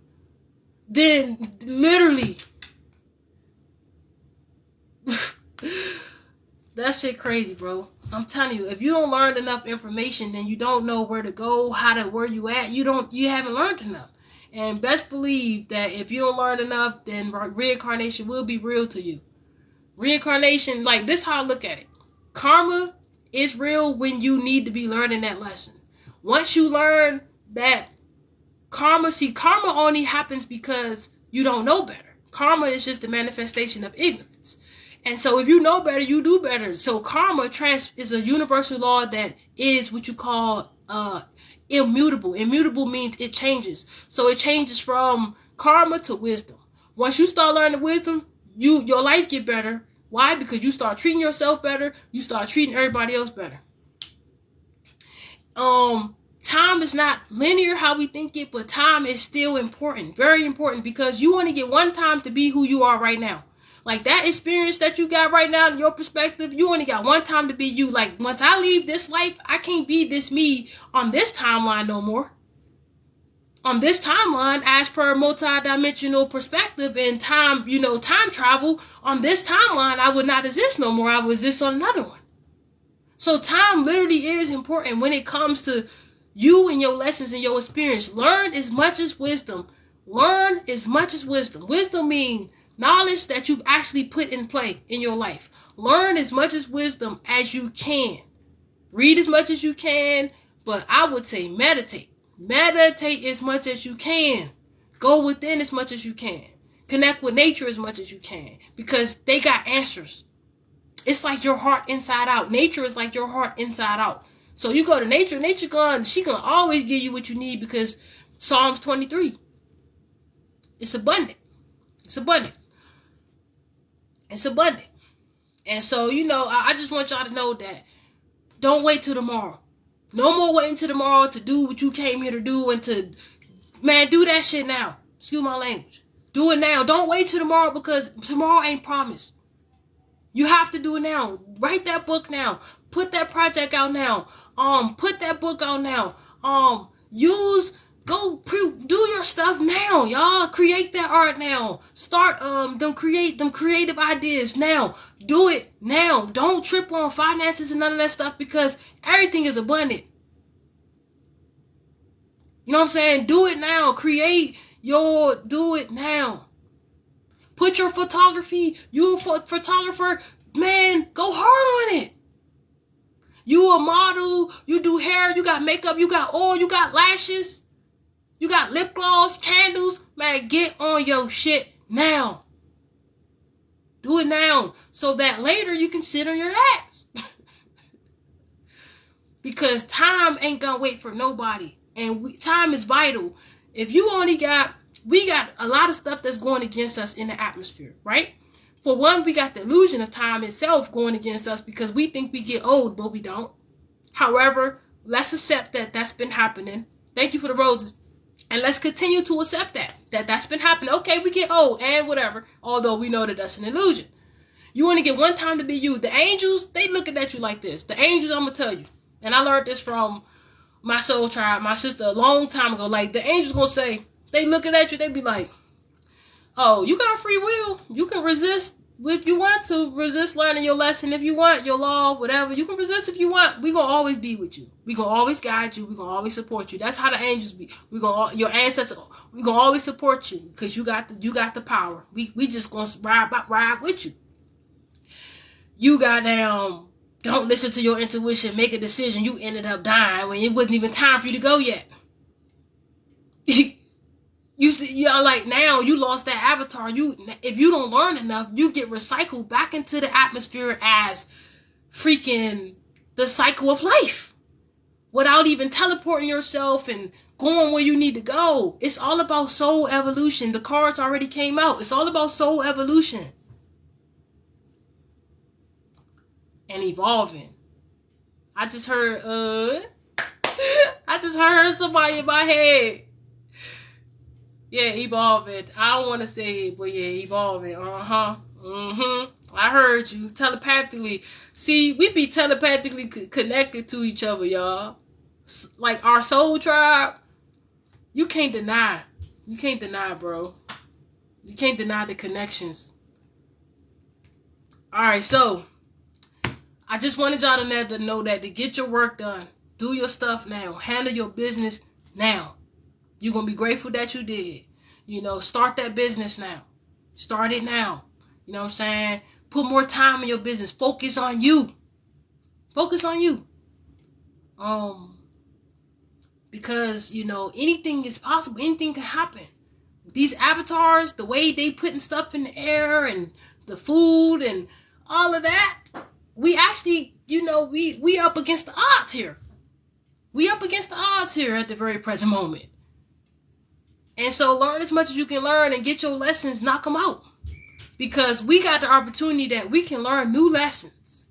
then literally that shit crazy, bro. I'm telling you, if you don't learn enough information, then you don't know where to go, where you at. You haven't learned enough. And best believe that if you don't learn enough, then reincarnation will be real to you. Reincarnation, like this, how I look at it. Karma is real when you need to be learning that lesson. Once you learn that karma only happens because you don't know better. Karma is just a manifestation of ignorance. And so if you know better, you do better. So karma is a universal law that is what you call immutable. Immutable means it changes. So it changes from karma to wisdom. Once you start learning wisdom, your life get better. Why? Because you start treating yourself better. You start treating everybody else better. Time is not linear how we think it, but time is still important. Very important, because you only get one time to be who you are right now. Like that experience that you got right now in your perspective, you only got one time to be you. Like once I leave this life, I can't be this me on this timeline no more. On this timeline, as per multi-dimensional perspective and time, time travel, on this timeline, I would not exist no more. I would exist on another one. So time literally is important when it comes to you and your lessons and your experience. Learn as much as wisdom. Learn as much as wisdom. Wisdom means knowledge that you've actually put in play in your life. Learn as much as wisdom as you can. Read as much as you can, but I would say meditate. Meditate as much as you can. Go within as much as you can. Connect with nature as much as you can, because they got answers. It's like your heart inside out. Nature is like your heart inside out. So you go to nature, she gonna always give you what you need, because Psalms 23. It's abundant. It's abundant. It's abundant. And so, I just want y'all to know that don't wait till tomorrow. No more waiting till tomorrow to do what you came here to do, and do that shit now. Excuse my language. Do it now. Don't wait till tomorrow, because tomorrow ain't promised. You have to do it now. Write that book now. Put that project out now. Put that book out now. Do your stuff now, y'all. Create that art now. Start them creative ideas now. Do it now. Don't trip on finances and none of that stuff, because everything is abundant. You know what I'm saying? Do it now. Do it now. Put your photography, you a photographer, man, go hard on it. You a model, you do hair, you got makeup, you got oil, you got lashes, you got lip gloss, candles. Man, get on your shit now. Do it now so that later you can sit on your ass. Because time ain't gonna wait for nobody. And time is vital. If you only got, we got a lot of stuff that's going against us in the atmosphere, right? For one, we got the illusion of time itself going against us because we think we get old, but we don't. However, let's accept that that's been happening. Thank you for the roses. And let's continue to accept that's been happening. Okay, we get old and whatever, although we know that that's an illusion. You only get one time to be you. The angels, they looking at you like this. The angels, I'm going to tell you. And I learned this from my soul tribe, my sister, a long time ago. Like, the angels going to say, they looking at you, they be like, oh, you got free will. You can resist if you want to. Resist learning your lesson if you want, your law, whatever. You can resist if you want. We going to always be with you. We going to always guide you. We going to always support you. That's how the angels be. Your ancestors, we going to always support you because you got the power. We just going to ride with you. You goddamn don't listen to your intuition, make a decision. You ended up dying when it wasn't even time for you to go yet. You see, you're like, now you lost that avatar. If you don't learn enough, you get recycled back into the atmosphere as freaking the cycle of life without even teleporting yourself and going where you need to go. It's all about soul evolution. The cards already came out. It's all about soul evolution and evolving. I just heard somebody in my head. Yeah, evolving. I don't want to say it, but yeah, evolving. I heard you telepathically. See, we be telepathically connected to each other, y'all. Like our soul tribe. You can't deny. You can't deny, bro. You can't deny the connections. All right, so I just wanted y'all to know that to get your work done, do your stuff now, handle your business now. You're going to be grateful that you did. You know, start that business now. Start it now. You know what I'm saying? Put more time in your business. Focus on you. Focus on you. Because, you know, anything is possible. Anything can happen. These avatars, the way they putting stuff in the air and the food and all of that, we actually, you know, we up against the odds here. We up against the odds here at the very present moment. And so learn as much as you can learn and get your lessons, knock them out. Because we got the opportunity that we can learn new lessons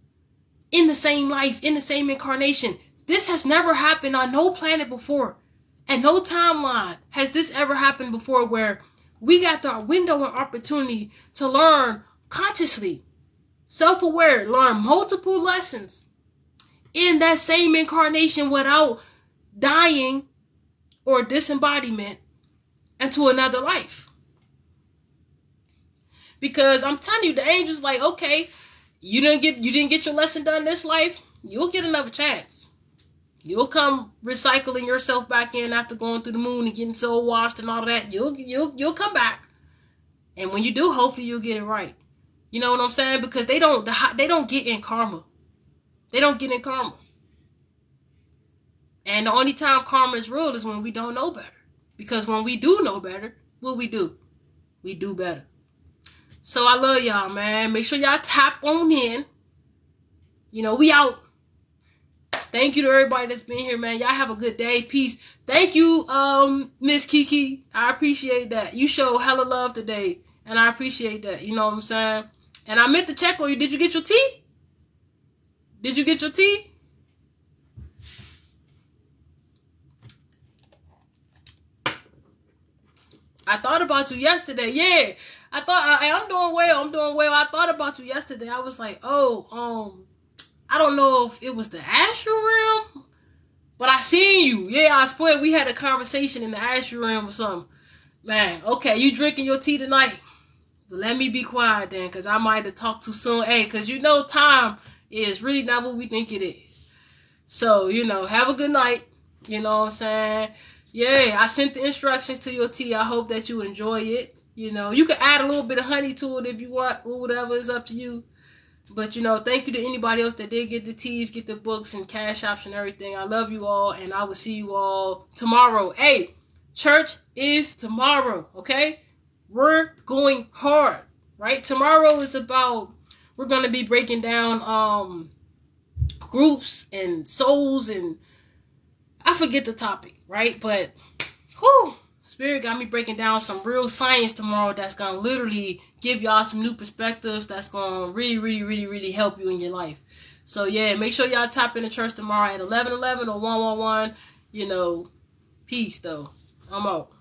in the same life, in the same incarnation. This has never happened on no planet before. At no timeline has this ever happened before where we got the window and opportunity to learn consciously, self-aware, learn multiple lessons in that same incarnation without dying or disembodiment into another life. Because I'm telling you, the angels like, okay, you didn't get your lesson done this life, you'll get another chance. You'll come recycling yourself back in after going through the moon and getting soul washed and all of that. You'll come back. And when you do, hopefully you'll get it right. You know what I'm saying? Because they don't get in karma. They don't get in karma. And the only time karma is real is when we don't know better. Because when we do know better, what we do? We do better. So I love y'all, man. Make sure y'all tap on in. You know, we out. Thank you to everybody that's been here, man. Y'all have a good day. Peace. Thank you, Miss Kiki. I appreciate that. You showed hella love today. And I appreciate that. You know what I'm saying? And I meant to check on you. Did you get your tea? Did you get your tea? I thought about you yesterday. Yeah. I'm doing well. I thought about you yesterday. I was like, I don't know if it was the astral realm, but I seen you. Yeah, I swear we had a conversation in the astral realm or something. Man, okay, you drinking your tea tonight? Let me be quiet then, because I might have talked too soon. Hey, because you know time is really not what we think it is. So, you know, have a good night. You know what I'm saying? Yeah, I sent the instructions to your tea. I hope that you enjoy it. You know, you can add a little bit of honey to it if you want, or whatever is up to you. But, you know, thank you to anybody else that did get the teas, get the books and cash apps and everything. I love you all, and I will see you all tomorrow. Hey, church is tomorrow, okay? We're going hard, right? Tomorrow is about, we're going to be breaking down groups and souls, and I forget the topic, right? But, whew, Spirit got me breaking down some real science tomorrow that's going to literally give y'all some new perspectives that's going to really, really, really, really help you in your life. So, yeah, make sure y'all tap into church tomorrow at 11:11 or 1:11. You know, peace, though. I'm out.